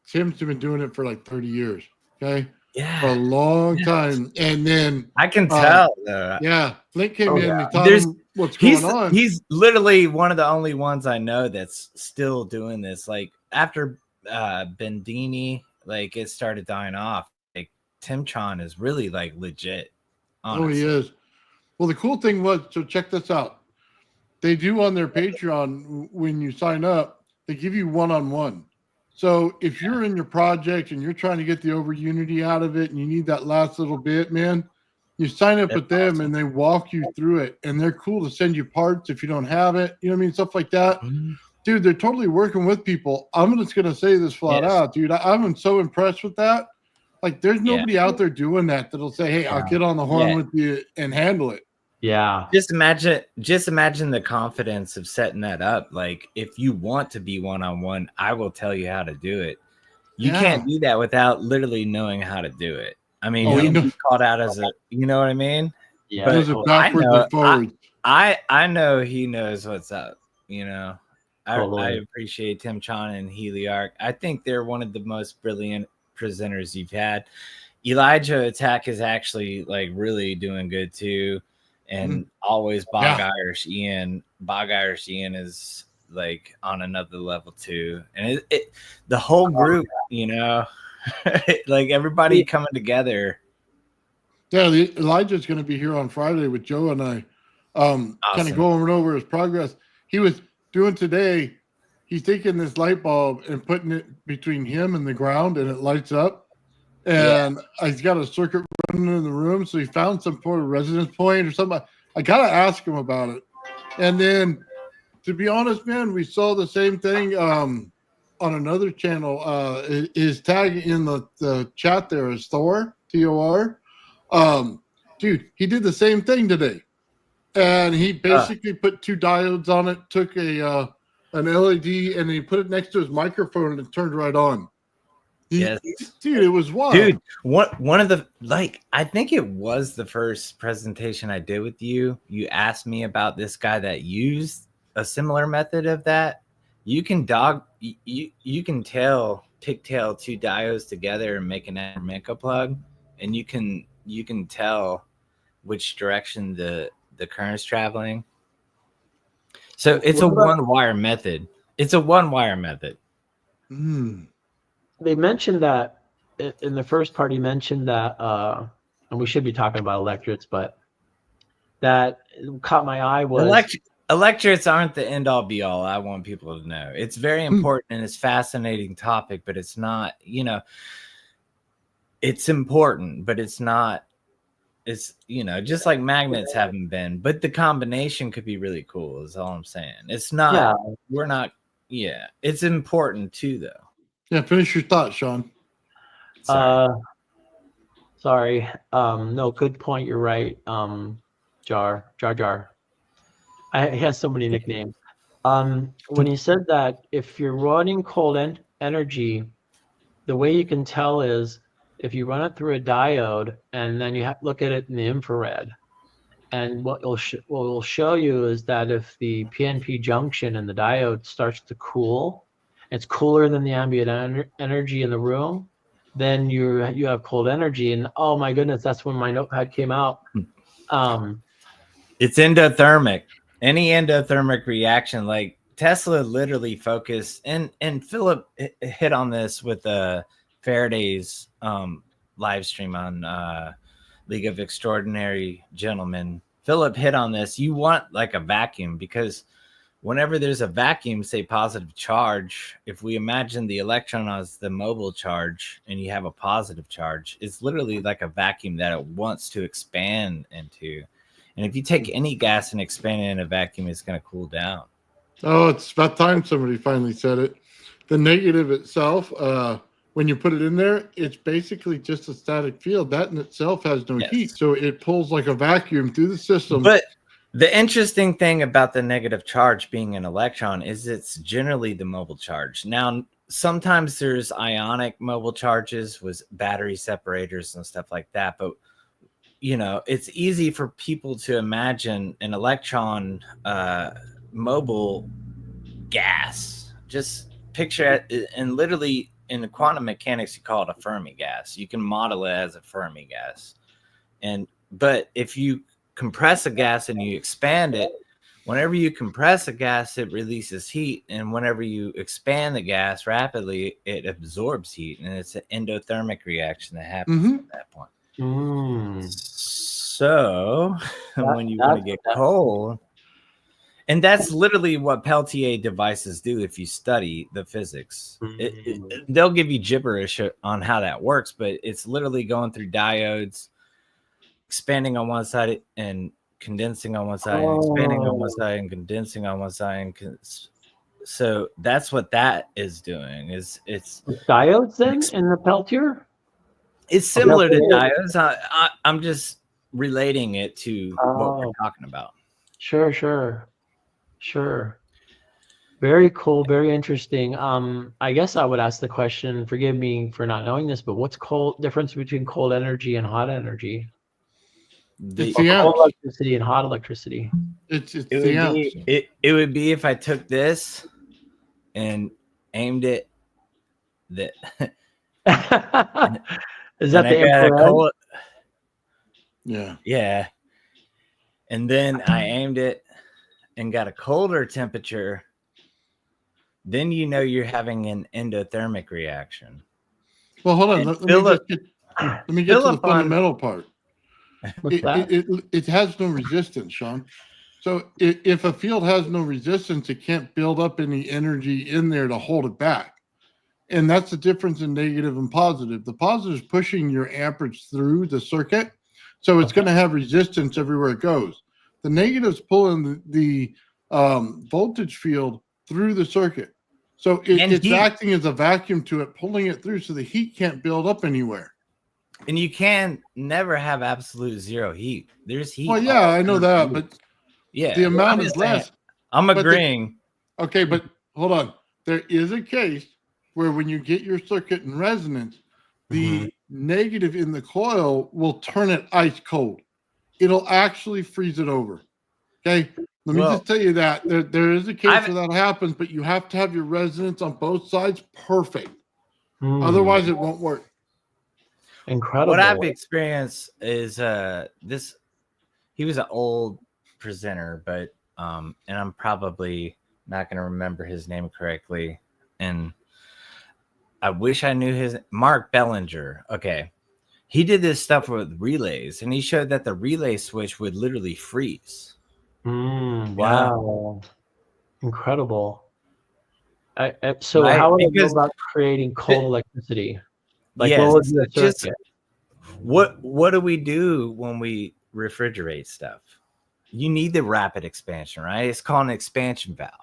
Tim's been doing it for like 30 years. Okay.
Yeah.
For a long time. And then
I can tell though.
Yeah. Flint came in and he taught him what's going on.
He's literally one of the only ones I know that's still doing this. Like after Bendini, it started dying off. Like Tim Tron is really legit. Honestly.
Oh, he is. Well, the cool thing was, so check this out. They do on their Patreon, when you sign up, they give you one-on-one. So if you're in your project and you're trying to get the over unity out of it and you need that last little bit, man, you sign up with them and they walk you through it. And they're cool to send you parts if you don't have it. You know what I mean? Stuff like that. Mm-hmm. Dude, they're totally working with people. I'm just going to say this flat out, dude. I'm so impressed with that. There's nobody out there doing that that'll say, hey, I'll get on the horn with you and handle it.
Yeah.
Just imagine the confidence of setting that up. If you want to be one-on-one, I will tell you how to do it. You can't do that without literally knowing how to do it. I mean, you'll be called out as you know what I mean?
Yeah. But
I know he knows what's up, I appreciate Tim Tron and Heliarc. I think they're one of the most brilliant presenters you've had. Elijah Attack is actually really doing good too. And always Bog Irish Ian. Bog Irish Ian is on another level too. And the whole group, everybody coming together.
Yeah, Elijah's going to be here on Friday with Joe and I, kind of going over his progress. He was doing today. He's taking this light bulb and putting it between him and the ground, and it lights up. And he's got a circuit running in the room, so he found some sort of resonance point or something. I gotta ask him about it. And then, to be honest, man, we saw the same thing on another channel. His tag in the chat there is Thor, T-O-R. Dude, he did the same thing today, and he basically put two diodes on it, took an LED, and he put it next to his microphone, and it turned right on.
Yes,
dude, it was wild.
Dude, one of the, like, I think it was the first presentation I did with you. You asked me about this guy that used a similar method of that. You can you can pigtail two diodes together and make an Emermenko plug, and you can tell which direction the current's traveling. So it's a one-wire method. It's a one-wire method.
They mentioned that in the first part. He mentioned that, and we should be talking about electrets, but that caught my eye was
electrets aren't the end all be all. I want people to know it's very important and it's a fascinating topic, but it's not, you know, it's important, but it's not, it's, you know, just like magnets haven't been, but the combination could be really cool is all I'm saying. It's not, we're not, it's important too though.
Yeah, finish your thought, Shawn.
Sorry. No, good point. You're right. Jar. He has so many nicknames. When he said that if you're running cold energy, the way you can tell is if you run it through a diode and then you have to look at it in the infrared. And what will show you is that if the PNP junction in the diode starts to cool, it's cooler than the ambient energy in the room, then you have cold energy. And oh my goodness, that's when my notepad came out.
It's endothermic. Any endothermic reaction, like Tesla literally focused, and Philip hit on this with Faraday's live stream on League of Extraordinary Gentlemen. Philip hit on this. You want like a vacuum, because whenever there's a vacuum, say positive charge, if we imagine the electron as the mobile charge and you have a positive charge, it's literally like a vacuum that it wants to expand into. And if you take any gas and expand it in a vacuum, it's going to cool down.
Oh, it's about time somebody finally said it. The negative itself, when you put it in there, it's basically just a static field. That in itself has no heat. So it pulls like a vacuum through the system.
But the interesting thing about the negative charge being an electron is it's generally the mobile charge. Now, sometimes there's ionic mobile charges with battery separators and stuff like that. But, you know, it's easy for people to imagine an electron mobile gas. Just picture it, and literally in the quantum mechanics, you call it a Fermi gas. You can model it as a Fermi gas. But if you compress a gas and you expand it, whenever you compress a gas, it releases heat, and whenever you expand the gas rapidly, it absorbs heat, and it's an endothermic reaction that happens at that point. So when you want to get cold, and that's literally what Peltier devices do. If you study the physics, they'll give you gibberish on how that works, but it's literally going through diodes, expanding on one side and condensing on one side, and expanding on one side and condensing on one side. So that's what that is doing. It's
diodes then in the Peltier?
It's similar to diodes. I'm just relating it to what we're talking about. Sure.
Very cool. Very interesting. I guess I would ask the question, forgive me for not knowing this, but what's difference between cold energy and hot energy?
It's
cold electricity and hot electricity.
It would be if I took this and aimed it
Is that the infrared?
Yeah. And then I aimed it and got a colder temperature. Then you know you're having an endothermic reaction.
Well, hold on. Let me get to the fundamental part. It has no resistance, Shawn. So if a field has no resistance, it can't build up any energy in there to hold it back. And that's the difference in negative and positive. The positive is pushing your amperage through the circuit, so it's going to have resistance everywhere it goes. The negative is pulling the voltage field through the circuit. So it's acting as a vacuum to it, pulling it through so the heat can't build up anywhere.
And you can never have absolute zero heat. There's heat.
Well, yeah, I know that, but the amount is less.
I'm agreeing.
But hold on. There is a case where when you get your circuit in resonance, the negative in the coil will turn it ice cold. It'll actually freeze it over. Okay. Let me just tell you that there is a case where that happens, but you have to have your resonance on both sides perfect. Otherwise, it won't work.
Incredible.
What I've experienced is this. He was an old presenter, but and I'm probably not going to remember his name correctly, and I wish I knew his Mark Bellinger. Okay, he did this stuff with relays, and he showed that the relay switch would literally freeze.
Wow, incredible. So right? How would I go about creating cold electricity? Like,
yes,
what would be a circuit?
What do we do when we refrigerate stuff? You need the rapid expansion, right? It's called an expansion valve.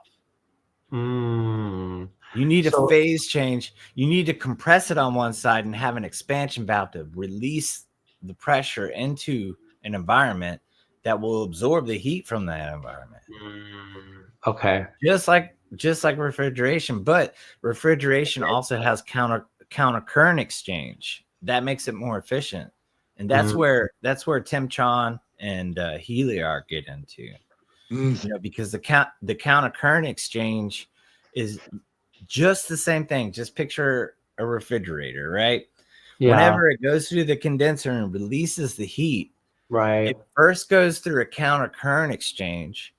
You need a phase change. You need to compress it on one side and have an expansion valve to release the pressure into an environment that will absorb the heat from that environment.
Okay.
Just like refrigeration, but refrigeration also has counter current exchange. That makes it more efficient. And that's where Tim Shawn and Heliarch get into. You know, because the counter current exchange is just the same thing. Just picture a refrigerator, right? Yeah. Whenever it goes through the condenser and releases the heat,
right,
it first goes through a counter current exchange,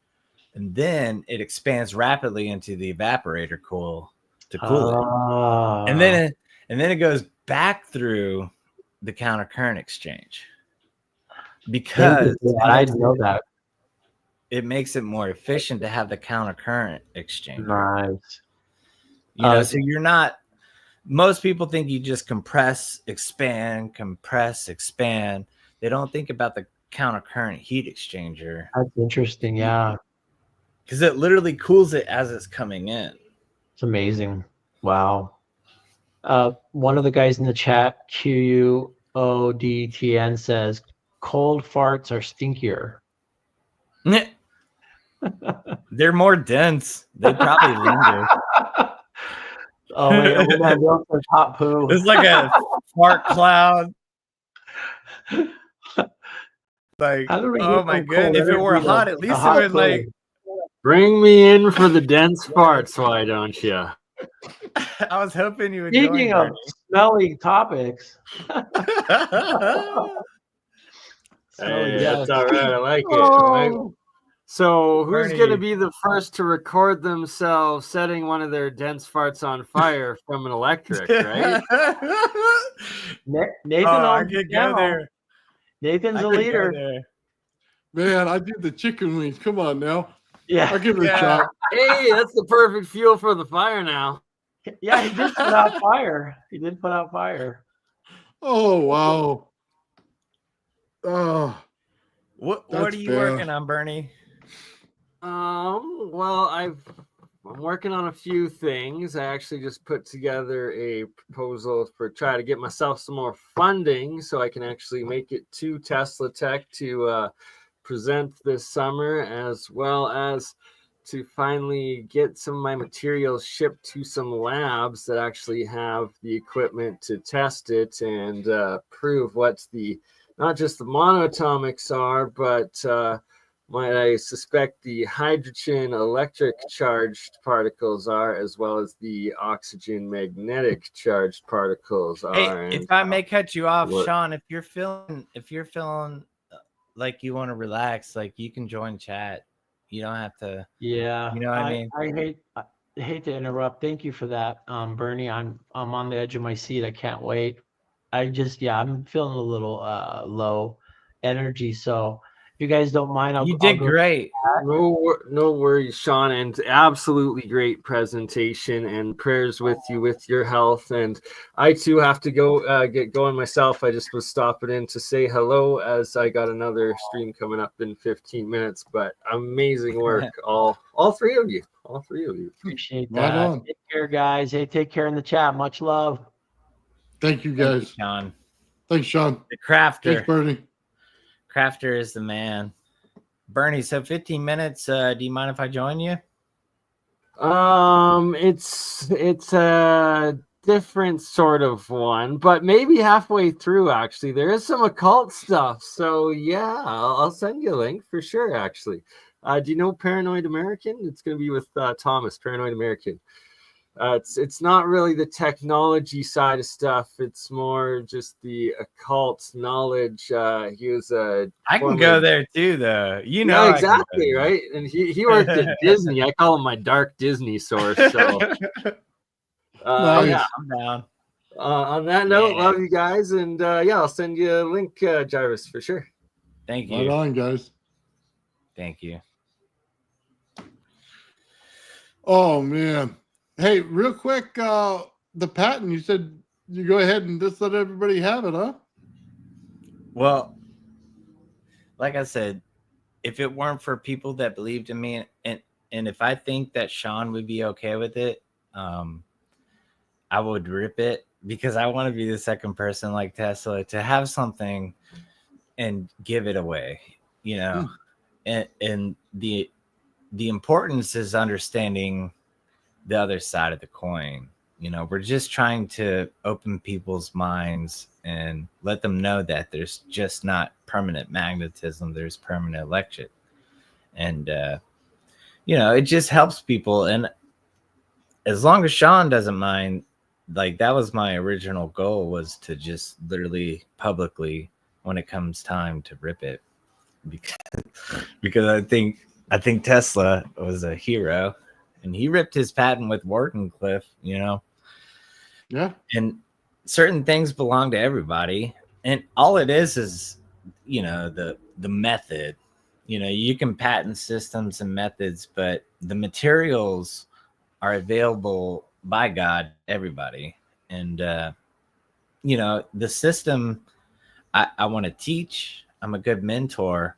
and then it expands rapidly into the evaporator coil to cool it. And then it goes back through the counter current exchange. Because
I know that.
It makes it more efficient to have the counter current exchange.
Nice.
You know, so you're not, most people think you just compress, expand. They don't think about the counter current heat exchanger.
That's interesting. Yeah.
Because it literally cools it as it's coming in.
It's amazing. Wow. One of the guys in the chat, QUODTN, says cold farts are stinkier.
They're more dense. They probably linger.
Oh, yeah, when that milk was hot poo.
It's like a fart cloud. Like, oh my goodness! If it were hot, at least it would like.
Bring me in for the dense farts, why don't you?
I was hoping you would.
Speaking of smelly topics.
Hey, that's all right. I like it. Right? So who's going to be the first to record themselves setting one of their dense farts on fire from an electric, right?
Nathan,
I could go there.
Nathan's a leader.
Man, I did the chicken wings. Come on now.
Yeah.
I'll give it a shot.
Hey, that's the perfect fuel for the fire now.
Yeah, he did put out fire.
Oh, wow. Oh.
What are you working on, Bernie?
Well, I'm working on a few things. I actually just put together a proposal for try to get myself some more funding so I can actually make it to Tesla Tech to present this summer, as well as to finally get some of my materials shipped to some labs that actually have the equipment to test it and prove what not just the monoatomics are, but I suspect the hydrogen electric charged particles are, as well as the oxygen magnetic charged particles are.
Hey, if I may cut you off, Shawn, if you're feeling like you want to relax, like you can join chat. You don't have to.
Yeah,
you know what I mean.
I hate to interrupt. Thank you for that, Bernie. I'm on the edge of my seat. I can't wait. I'm feeling a little low energy, so. If you guys don't mind,
You did great.
No worries, Shawn, and absolutely great presentation, and prayers with you with your health. And I too have to go get going myself. I just was stopping in to say hello, as I got another stream coming up in 15 minutes. But amazing work, all three of you.
Appreciate that. Take care, guys. Hey, take care in the chat. Much love.
Thank you, guys.
Thank you, Shawn.
Thanks, Shawn.
The crafter.
Thanks, Bernie.
Crafter is the man. Bernie, so 15 minutes. Do you mind if I join you?
It's a different sort of one, but maybe halfway through. Actually, there is some occult stuff. So yeah, I'll send you a link for sure. Actually, do you know Paranoid American? It's going to be with Thomas, Paranoid American. It's not really the technology side of stuff. It's more just the occult knowledge. He was a
I can go there too, though. You know,
yeah,
I can go
exactly, right. And he worked at Disney. I call him my dark Disney source. So yeah.
Nice.
I'm down.
On that note, love you guys, and yeah, I'll send you a link, Jarvis, for sure.
Thank
Right
you.
on, guys.
Thank you.
Oh man. Hey, real quick, the patent, you said you go ahead and just let everybody have it, huh?
Well, like I said, if it weren't for people that believed in me, and if I think that Shawn would be okay with it, I would rip it, because I want to be the second person like Tesla to have something and give it away, you know. And the importance is understanding the other side of the coin. You know, we're just trying to open people's minds and let them know that there's just not permanent magnetism, there's permanent electric. And you know, it just helps people. And as long as Shawn doesn't mind, like, that was my original goal, was to just literally publicly, when it comes time, to rip it, because I think Tesla was a hero, and he ripped his patent with Wardenclyffe, you know.
Yeah.
And certain things belong to everybody, and all it is, you know, the method. You know, you can patent systems and methods, but the materials are available by God, everybody. And you know, the system, I want to teach, I'm a good mentor,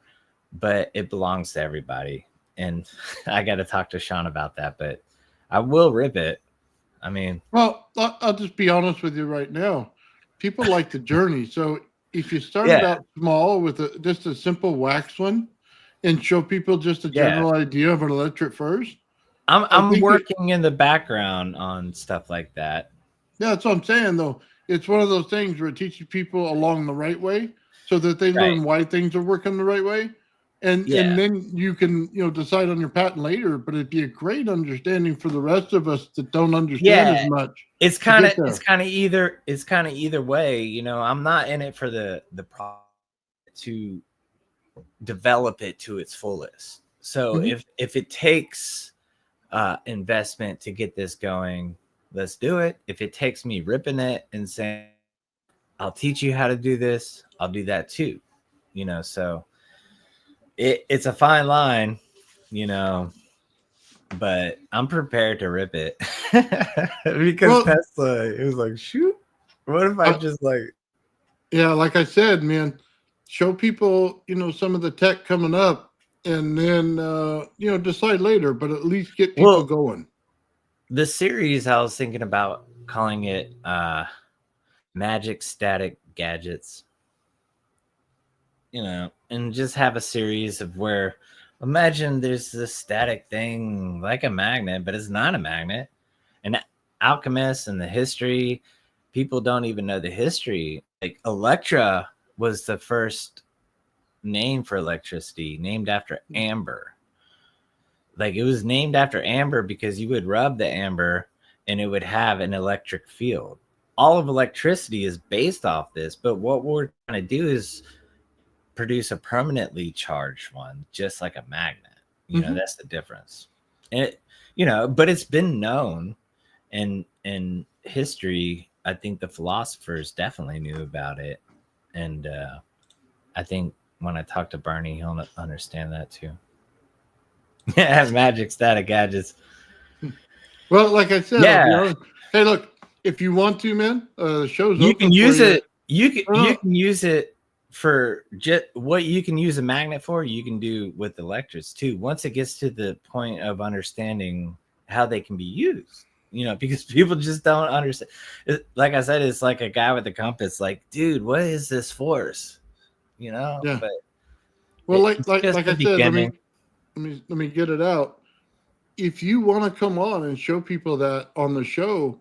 but it belongs to everybody. And I got to talk to Shawn about that, but I will rip it. I mean,
well, I'll just be honest with you right now. People like the journey. So if you started
yeah,
out small with just a simple wax one and show people just a
yeah.
general idea of an electric first,
I'm working in the background on stuff like that.
yeah, that's what I'm saying, though. It's one of those things where it teaches people along the right way so that they
Right.
learn why things are working the right way. And
Yeah.
then you can, decide on your patent later, but it'd be a great understanding for the rest of us that don't understand as
Yeah.
much.
It's
to
kind
get
of
there.
either way, you know. I'm not in it for the product to develop it to its fullest. So
Mhm.
if it takes investment to get this going, let's do it. If it takes me ripping it and saying, I'll teach you how to do this, I'll do that too. You know, so it's a fine line, you know, but I'm prepared to rip it. Because
Well,
Tesla, it was like, shoot, what if I just like,
yeah, like I said, man, show people, some of the tech coming up and then, decide later, but at least get people
well,
going.
the series, I was thinking about calling it Magic Static Gadgets, you know, and just have a series of where, imagine there's this static thing like a magnet, but it's not a magnet. And alchemists and the history, people don't even know the history. Like Electra was the first name for electricity, named after amber. Like, it was named after amber because you would rub the amber and it would have an electric field. All of electricity is based off this, but what we're trying to do is produce a permanently charged one, just like a magnet. You know, that's the difference. And it, you know, but it's been known in history. I think the philosophers definitely knew about it. And I think when I talk to Bernie, he'll understand that too. Yeah, magic static gadgets.
Well, like I said, I'll be
Yeah,
honest. Hey, look, if you want to, man, the show's
you can
open for
use
you.
it. You can use it for just what you can use a magnet for. You can do with electrets too. Once it gets to the point of understanding how they can be used, you know, because people just don't understand. Like I said, it's like a guy with a compass. Like, dude, what is this force? You know,
Yeah.
but
Well,
it's just
like
the
I said,
beginning.
let me get it out. if you want to come on and show people that on the show,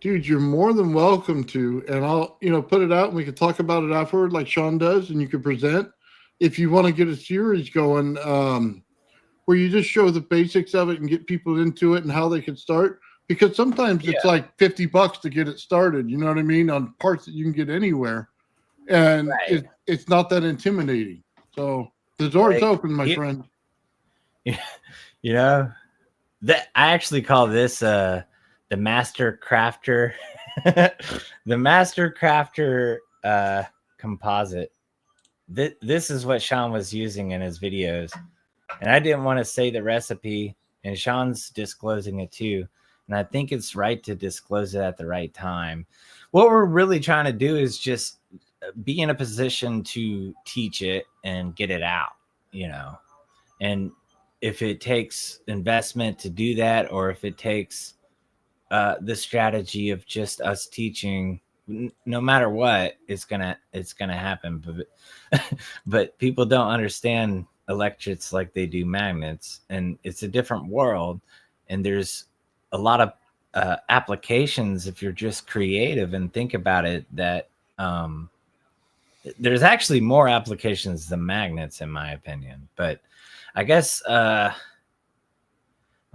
dude, you're more than welcome to. And I'll, put it out and we can talk about it afterward like Shawn does, and you can present. If you want to get a series going where you just show the basics of it and get people into it and how they can start. Because sometimes it's like $50 to get it started, you know what I mean, on parts that you can get anywhere. And it's not that intimidating. So the door's open, my friend.
That I actually call this the master crafter, the master crafter composite. This is what Shawn was using in his videos, and I didn't want to say the recipe, and Shawn's disclosing it too. And I think it's right to disclose it at the right time. What we're really trying to do is just be in a position to teach it and get it out, and if it takes investment to do that, or if it takes the strategy of just us teaching, no matter what, it's gonna happen. But people don't understand electrets like they do magnets, and it's a different world, and there's a lot of applications if you're just creative and think about it, that there's actually more applications than magnets, in my opinion. But I guess I'm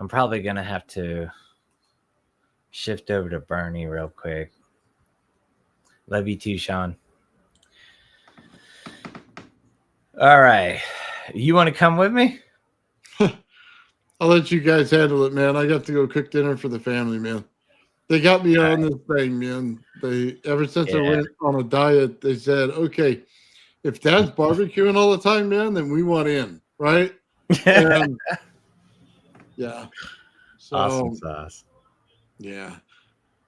probably going to have to shift over to Bernie real quick. Love you too, Shawn. All right. You want to come with me?
I'll let you guys handle it, man. I got to go cook dinner for the family, man. They got me on this thing, man. Ever since I went on a diet, they said, okay, if Dad's barbecuing all the time, man, then we want in, right? And, yeah. So,
awesome sauce.
Yeah.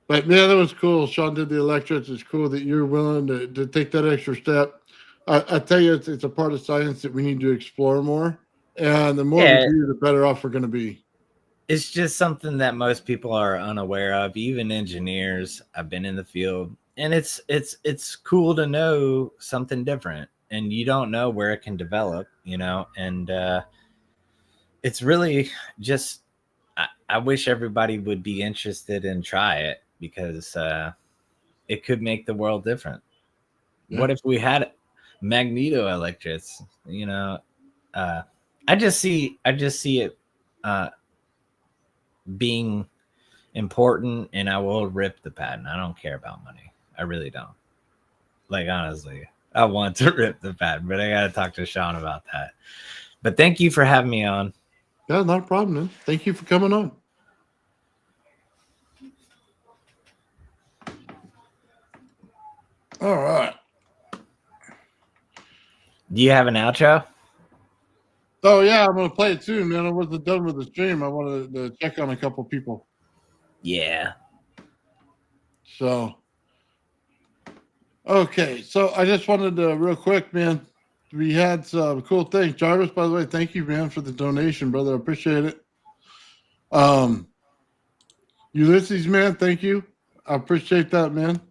But, man, that was cool. Shawn did the electrets. It's cool that you're willing to take that extra step. I tell you, it's a part of science that we need to explore more. And the more we do, the better off we're going to be.
It's just something that most people are unaware of, even engineers. I've been in the field, and it's cool to know something different, and you don't know where it can develop, and it's really just, I wish everybody would be interested and try it, because it could make the world different. Yeah. What if we had magneto electrets? I just see it being important, and I will rip the patent. I don't care about money. I really don't. Like, honestly, I want to rip the patent, but I got to talk to Shawn about that. But thank you for having me on.
Yeah, not a problem, man. Thank you for coming on. All right.
Do you have an outro?
Oh, yeah, I'm going to play it soon, man. I wasn't done with the stream. I wanted to check on a couple people.
Yeah.
So, okay. So I just wanted to, real quick, man, we had some cool things. Jarvis, by the way, thank you, man, for the donation, brother. I appreciate it. Ulysses, man, thank you. I appreciate that, man.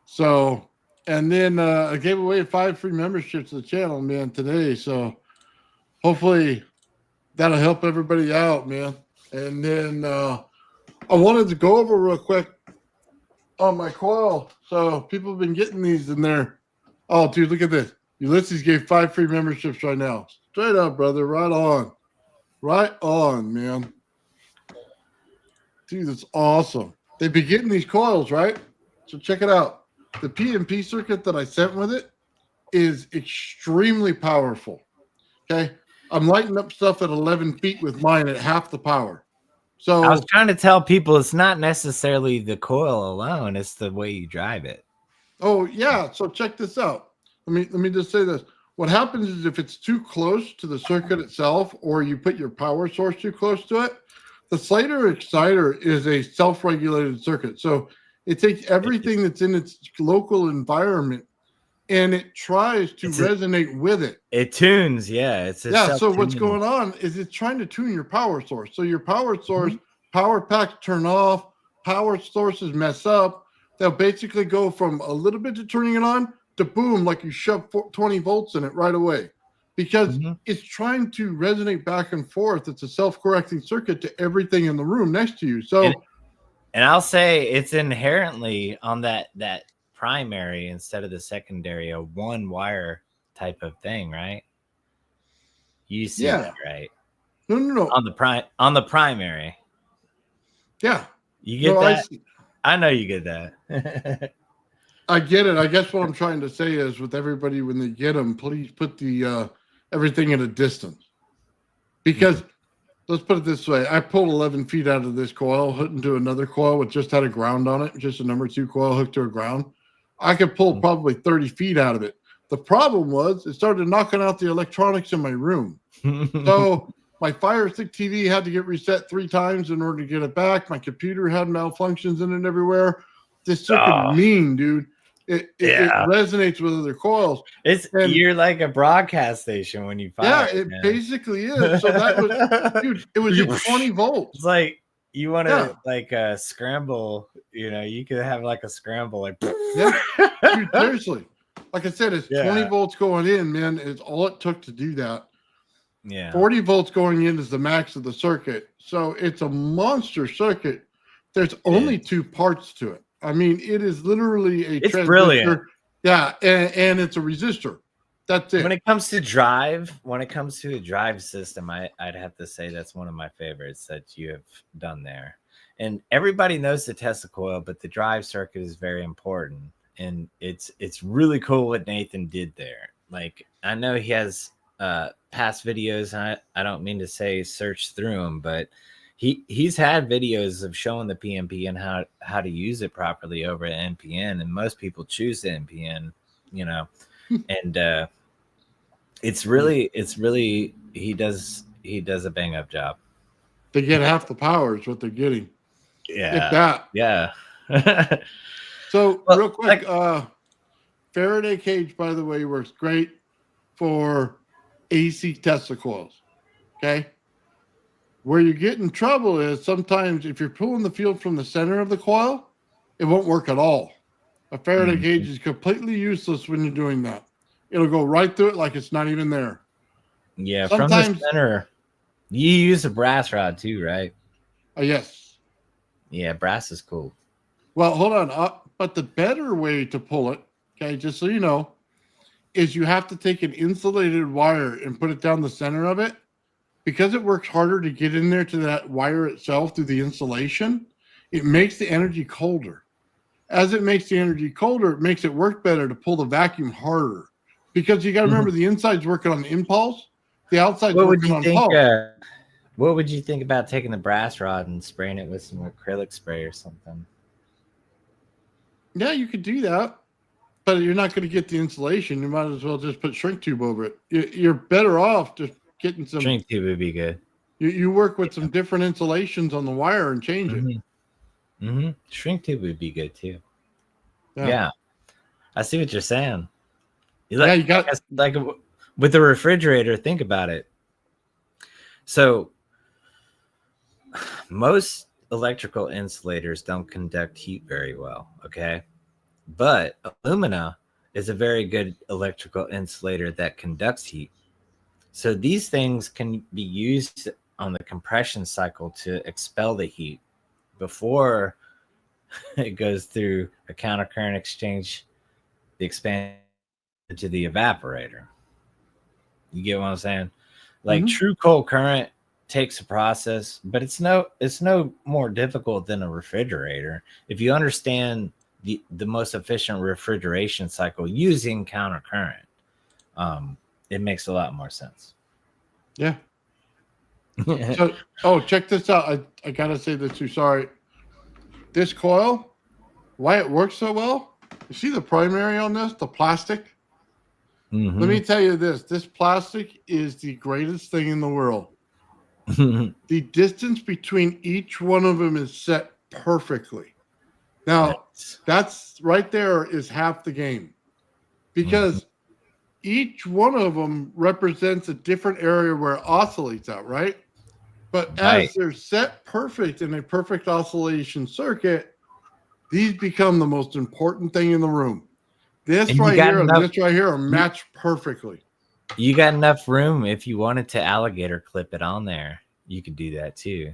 So, and then I gave away 5 free memberships to the channel, man, today. So, hopefully that'll help everybody out, man. And then I wanted to go over real quick on my coil. So people have been getting these in there. Oh, dude, look at this. Ulysses gave 5 free memberships right now. Straight up, brother. Right on. Right on, man. Dude, that's awesome. They've been getting these coils, right? So check it out. The PMP circuit that I sent with it is extremely powerful. Okay. I'm lighting up stuff at 11 feet with mine at half the power. So
I was trying to tell people it's not necessarily the coil alone, it's the way you drive it.
Oh, yeah. So check this out. Let me just say this. What happens is if it's too close to the circuit itself, or you put your power source too close to it, the slider exciter is a self-regulated circuit. So it takes everything that's in its local environment and it tries to resonate with it.
It tunes, yeah.
So what's going on is it's trying to tune your power source. So your power source, power packs turn off, power sources mess up. They'll basically go from a little bit to turning it on to boom, like you shove 20 volts in it right away. because it's trying to resonate back and forth. It's a self-correcting circuit to everything in the room next to you. So,
and I'll say it's inherently on that primary instead of the secondary, a one wire type of thing, right? You see that, right?
No.
On the primary.
Yeah.
You get that? I know you get that.
I get it. I guess what I'm trying to say is with everybody, when they get them, please put the everything at a distance. Because let's put it this way. I pulled 11 feet out of this coil, hooked into another coil which just had a ground on it, just a number 2 coil hooked to a ground. I could pull probably 30 feet out of it. The problem was it started knocking out the electronics in my room. So my Fire Stick TV had to get reset 3 times in order to get it back. My computer had malfunctions in it everywhere. This circuit is mean, dude. It resonates with other coils.
You're like a broadcast station when you fire.
Yeah, it basically is. So that was, dude, it was at 20 volts.
It's like you want to like scramble, you could have like a scramble, like
yeah, dude, seriously. Like I said, it's 20 volts going in, man. It's all it took to do that.
Yeah.
40 volts going in is the max of the circuit. So it's a monster circuit. There's only 2 parts to it. I mean, it is literally a
transistor.
Brilliant. Yeah, and it's a resistor. That's it.
When it comes to a drive system, I'd have to say that's one of my favorites that you have done there. And everybody knows the Tesla coil, but the drive circuit is very important. And it's really cool what Nathan did there. Like, I know he has past videos, and I don't mean to say search through them, but he's had videos of showing the PNP and how to use it properly over at NPN, and most people choose the NPN, and it's really he does a bang up job.
They get half the power is what they're getting.
Yeah.
If that.
Yeah.
So real quick, Faraday cage, by the way, works great for AC Tesla coils. Okay. Where you get in trouble is sometimes if you're pulling the field from the center of the coil, it won't work at all. A Faraday cage is completely useless when you're doing that. It'll go right through it like it's not even there.
Yeah, sometimes, from the center. You use a brass rod too, right?
Yes.
Yeah, brass is cool.
Well, hold on. But the better way to pull it, okay, just so you know, is you have to take an insulated wire and put it down the center of it. Because it works harder to get in there to that wire itself through the insulation, it makes the energy colder. As it makes the energy colder, it makes it work better to pull the vacuum harder. Because you got to remember the inside's working on the impulse, the outside's working on pulse.
What would you think about taking the brass rod and spraying it with some acrylic spray or something?
Yeah, you could do that, but you're not going to get the insulation. You might as well just put shrink tube over it. You're better off just getting some
shrink tube would be good.
You work with some different insulations on the wire and change it.
Shrink tube would be good too. Yeah. I see what you're saying. You got like with the refrigerator. Think about it. So most electrical insulators don't conduct heat very well. Okay, but alumina is a very good electrical insulator that conducts heat. So these things can be used on the compression cycle to expel the heat before it goes through a countercurrent exchange, the expansion to the evaporator. You get what I'm saying? Like true cold current takes a process, but it's no more difficult than a refrigerator. If you understand the most efficient refrigeration cycle using countercurrent, it makes a lot more sense.
Yeah. So, check this out. I gotta say this too. Sorry. This coil, why it works so well? You see the primary on this, the plastic? Let me tell you this. This plastic is the greatest thing in the world. The distance between each one of them is set perfectly. Now, that's right there is half the game. Because each one of them represents a different area where it oscillates out, right? But as they're set perfect in a perfect oscillation circuit, these become the most important thing in the room. This right here and this right here are matched perfectly.
You got enough room if you wanted to alligator clip it on there. You could do that too.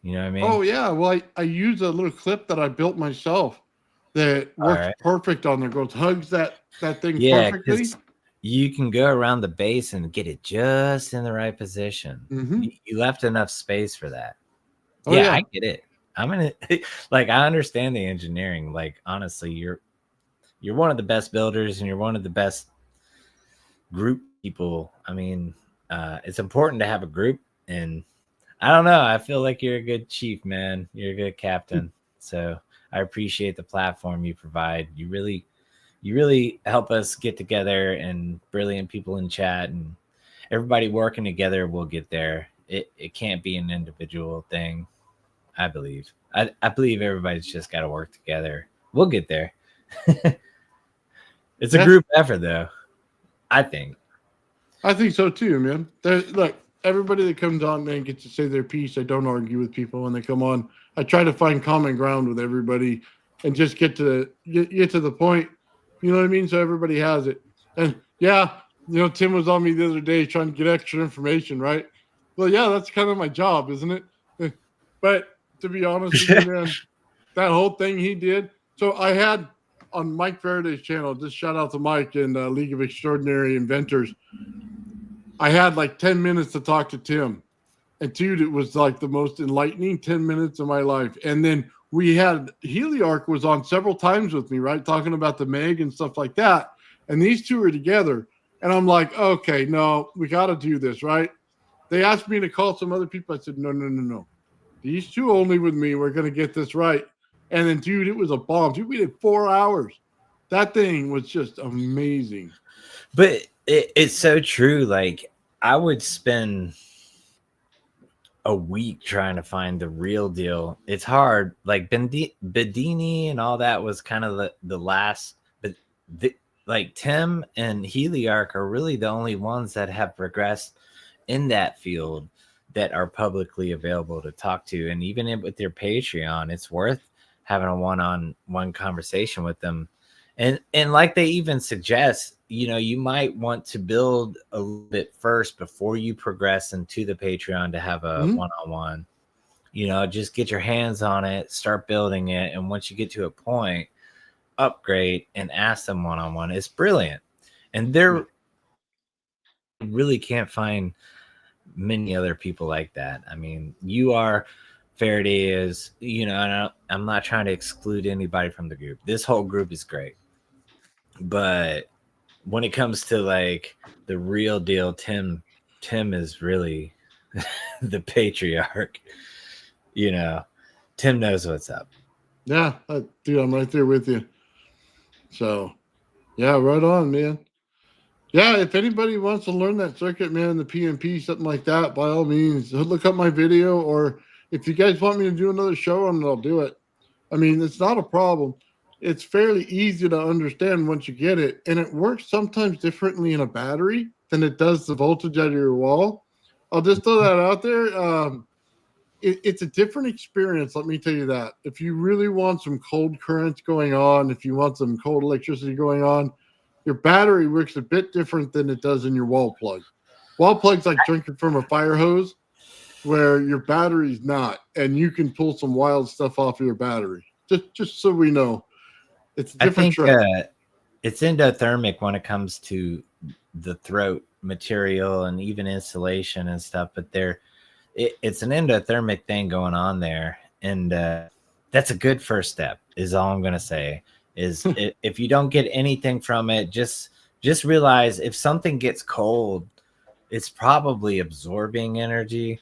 You know what I mean?
Oh yeah, well I use a little clip that I built myself that
All
works
right.
perfect on there. Goes hugs that thing
Yeah,
perfectly.
because you can go around the base and get it just in the right position.
Mm-hmm.
You left enough space for that.
Oh
Yeah,
yeah,
I get it. I'm gonna like I understand the engineering. Like honestly, you're one of the best builders and you're one of the best group people. I mean, it's important to have a group, and I don't know. I feel like you're a good chief, man. You're a good captain. So I appreciate the platform you provide. You really help us get together, and brilliant people in chat and everybody working together will get there. It can't be an individual thing. I believe. I believe everybody's just got to work together. We'll get there. It's a
yeah.
group effort, though. I think.
I think so too, man. Look, everybody that comes on, man, gets to say their piece. I don't argue with people when they come on. I try to find common ground with everybody and just get to the point. You know what I mean? So everybody has it. And yeah, Tim was on me the other day trying to get extra information, right? Well, yeah, that's kind of my job, isn't it? But to be honest with you, man, that whole thing he did. So I had on Mike Faraday's channel, just shout out to Mike and League of Extraordinary Inventors. I had like 10 minutes to talk to Tim. And dude, it was like the most enlightening 10 minutes of my life. And then we had Heliarch was on several times with me, right? Talking about the Meg and stuff like that. And these two are together. And I'm like, okay, no, we got to do this, right? They asked me to call some other people. I said, no. These two only with me. We're going to get this right. And then, dude, it was a bomb. Dude, we did 4 hours. That thing was just amazing.
But it's so true. Like I would spend a week trying to find the real deal. It's hard. Like Bedini and all that was kind of the last. But like Tim and Heliarch are really the only ones that have progressed in that field that are publicly available to talk to. And even with their Patreon, it's worth having a one-on-one conversation with them. And like they even suggest, you might want to build a little bit first before you progress into the Patreon to have a one-on-one. Just get your hands on it, start building it, and once you get to a point, upgrade and ask them one-on-one. It's brilliant. And they're really can't find many other people like that. I mean, you are, Faraday is, and I'm not trying to exclude anybody from the group. This whole group is great. But when it comes to like the real deal, Tim is really the patriarch. Tim knows what's up.
Yeah, dude, I'm right there with you. So, yeah, right on, man. Yeah, if anybody wants to learn that circuit, man, the PMP, something like that, by all means, look up my video. Or if you guys want me to do another show on it, I'll do it. I mean, it's not a problem. It's fairly easy to understand once you get it. And it works sometimes differently in a battery than it does the voltage out of your wall. I'll just throw that out there. It's a different experience, let me tell you that. If you really want some cold currents going on, if you want some cold electricity going on, your battery works a bit different than it does in your wall plug. Wall plug's like drinking from a fire hose, where your battery's not, and you can pull some wild stuff off of your battery. Just so we know, it's a different trick.
It's endothermic when it comes to the throat material and even insulation and stuff, but it's an endothermic thing going on there, and that's a good first step. Is all I'm gonna say. Is if you don't get anything from it, just realize if something gets cold, it's probably absorbing energy.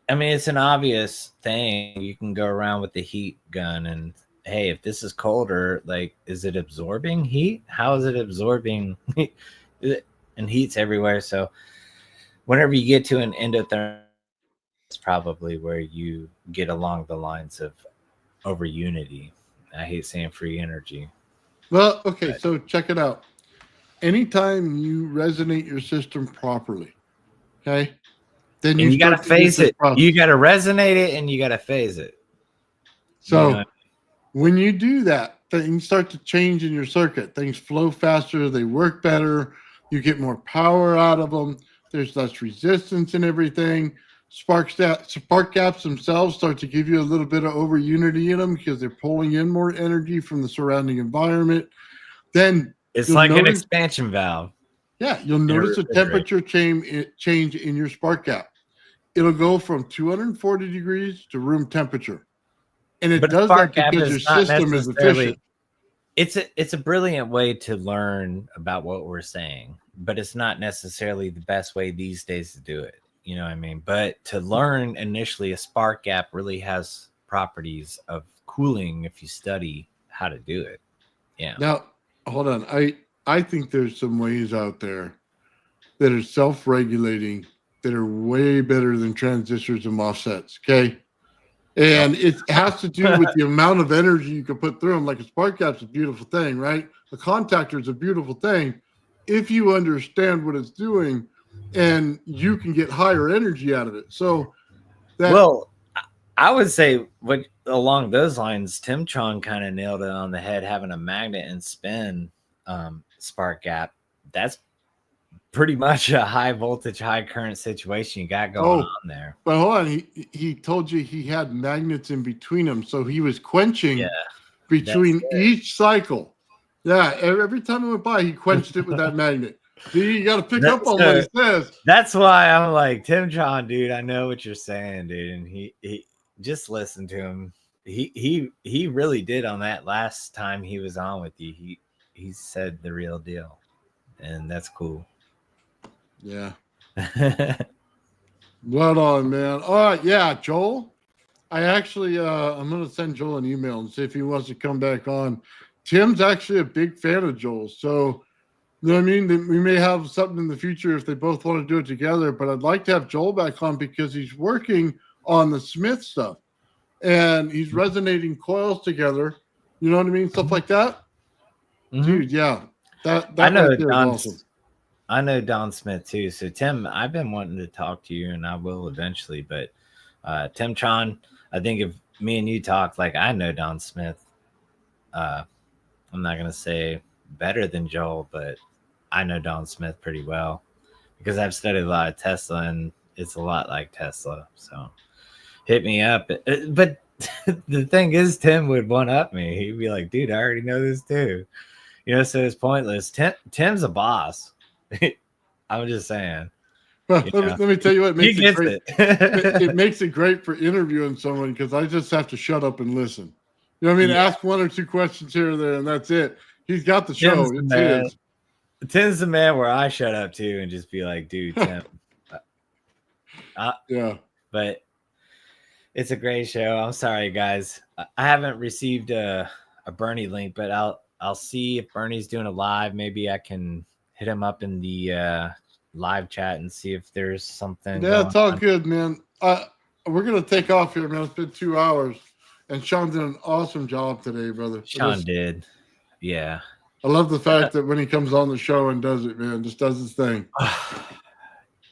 I mean, it's an obvious thing. You can go around with the heat gun and, hey, if this is colder, like, is it absorbing heat? How is it absorbing? And heat's everywhere. So whenever you get to an endothermic, it's probably where you get along the lines of over unity. I hate saying free energy.
Well, okay, so check it out. Anytime you resonate your system properly, okay, then
you got to phase it.
Process.
You got to resonate it, and you got to phase it.
So when you do that, things start to change in your circuit. Things flow faster. They work better. You get more power out of them. There's less resistance and everything. Spark gaps themselves start to give you a little bit of over unity in them because they're pulling in more energy from the surrounding environment. Then
it's like an expansion valve.
Yeah, you'll notice a temperature change in your spark gap. It'll go from 240 degrees to room temperature. And it does that because your system is efficient.
It's a brilliant way to learn about what we're saying, but it's not necessarily the best way these days to do it. You know what I mean? But to learn initially, a spark gap really has properties of cooling if you study how to do it. Yeah.
Now, hold on. I think there's some ways out there that are self-regulating that are way better than transistors and MOSFETs. Okay. And it has to do with the amount of energy you can put through them. Like a spark gap's a beautiful thing, right? A contactor is a beautiful thing if you understand what it's doing, and you can get higher energy out of it. So,
I would say what along those lines, Tim Chong kind of nailed it on the head. Having a magnet and spin spark gap, that's pretty much a high voltage, high current situation you got going on there.
But hold on, he told you he had magnets in between them, so he was quenching between each cycle. Yeah, every time it went by, he quenched it with that magnet. You got to pick up on what he says.
That's why I'm like, Tim John, dude, I know what you're saying, dude, and he just listen to him. He really did on that last time he was on with you. He said the real deal, and that's cool.
Yeah. Right on, man. All right, yeah, Joel. I actually I'm gonna send Joel an email and see if he wants to come back on. Tim's actually a big fan of Joel, so you know what I mean? We may have something in the future if they both want to do it together, but I'd like to have Joel back on because he's working on the Smith stuff and he's resonating coils together. You know what I mean? Stuff like that. Mm-hmm. Dude, yeah. That
I know
right there is awesome.
I know Don Smith too. So Tim, I've been wanting to talk to you and I will eventually, but Tim Chon, I think if me and you talk, like I know Don Smith. I'm not gonna say better than Joel, but I know Don Smith pretty well because I've studied a lot of Tesla and it's a lot like Tesla. So hit me up. But the thing is, Tim would one up me. He'd be like, dude, I already know this too. You know, so it's pointless. Tim's a boss. I'm just saying.
Well, let me tell you what makes it great. It makes it great for interviewing someone because I just have to shut up and listen. You know what I mean? Yeah. Ask one or two questions here or there, and that's it. He's got the show.
Tim's the man where I shut up too and just be like, dude, Tim.
Yeah.
But it's a great show. I'm sorry, guys. I haven't received a Bernie link, but I'll see if Bernie's doing a live. Maybe I can hit him up in the live chat and see if there's something.
Yeah, it's all good, man. We're going to take off here, man. It's been 2 hours. And Shawn did an awesome job today, brother.
Shawn did. Yeah.
I love the fact that when he comes on the show and does it, man, just does his thing.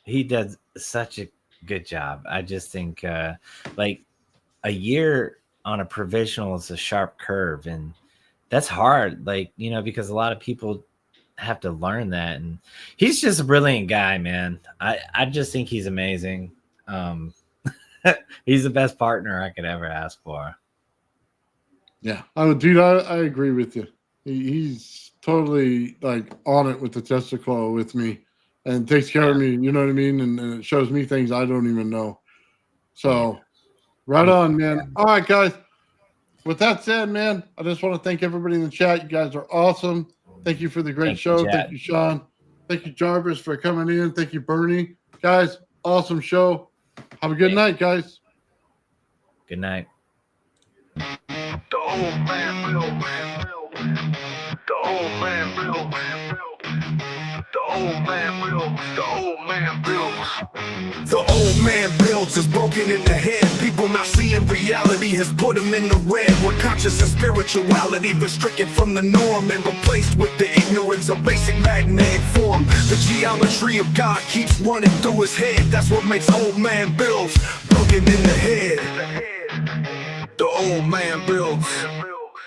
He does such a good job. I just think like a year on a provisional is a sharp curve. And that's hard, like, you know, because a lot of people have to learn that. And he's just a brilliant guy, man. I just think he's amazing. He's the best partner I could ever ask for.
Yeah, dude, I agree with you. He's totally like on it with the Tesla Coil with me and takes care of me, you know what I mean? And it shows me things I don't even know. So right on, man. All right, guys. With that said, man, I just want to thank everybody in the chat. You guys are awesome. Thank you for the great show. Thank you, Shawn. Thank you, Jarvis, for coming in. Thank you, Bernie. Guys, awesome show. Have a good night, guys.
Good night.
The old man real. The old man real. The old man real. The old man builds. The old man builds is broken in the head. People not seeing reality has put them in the red. Where conscious and spirituality restricted from the norm and replaced with the ignorance of basic magnetic form. The geometry of God keeps running through his head. That's what makes old man builds broken in the head. The old man builds.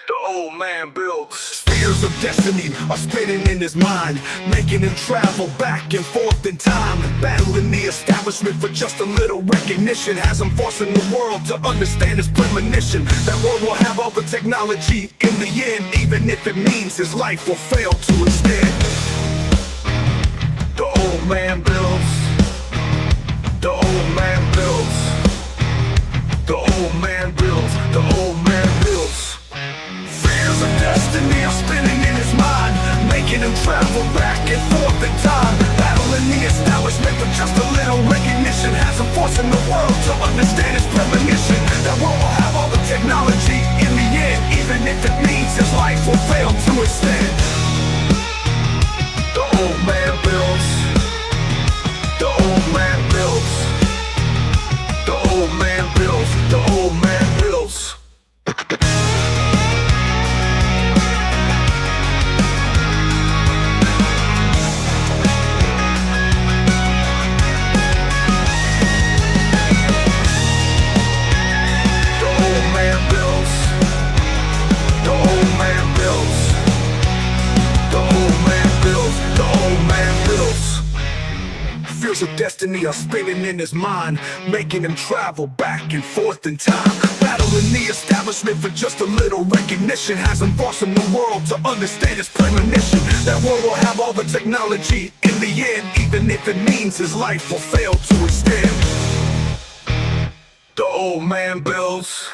The old man builds. Spheres of destiny are spinning in his mind, making him travel back and forth in time, battling the establishment for just a little recognition, has him forcing the world to understand his premonition. That world will have all the technology in the end, even if it means his life will fail to instead. The old man builds. The old man builds. The old man builds. The old man builds. Fears of destiny are spinning in his mind, making him travel back and forth in time, battling the establishment for just a little recognition, has him forcing the world to understand his premonition. That world will have all the technology in the end, even if it means his life will fail to extend. The old man builds. The old man builds. The old man builds. The old man builds. Fears of destiny are spinning in his mind, making him travel back and forth in time, battling the establishment for just a little recognition, has him forcing the world to understand his premonition. That world will have all the technology in the end, even if it means his life will fail to extend. The old man builds.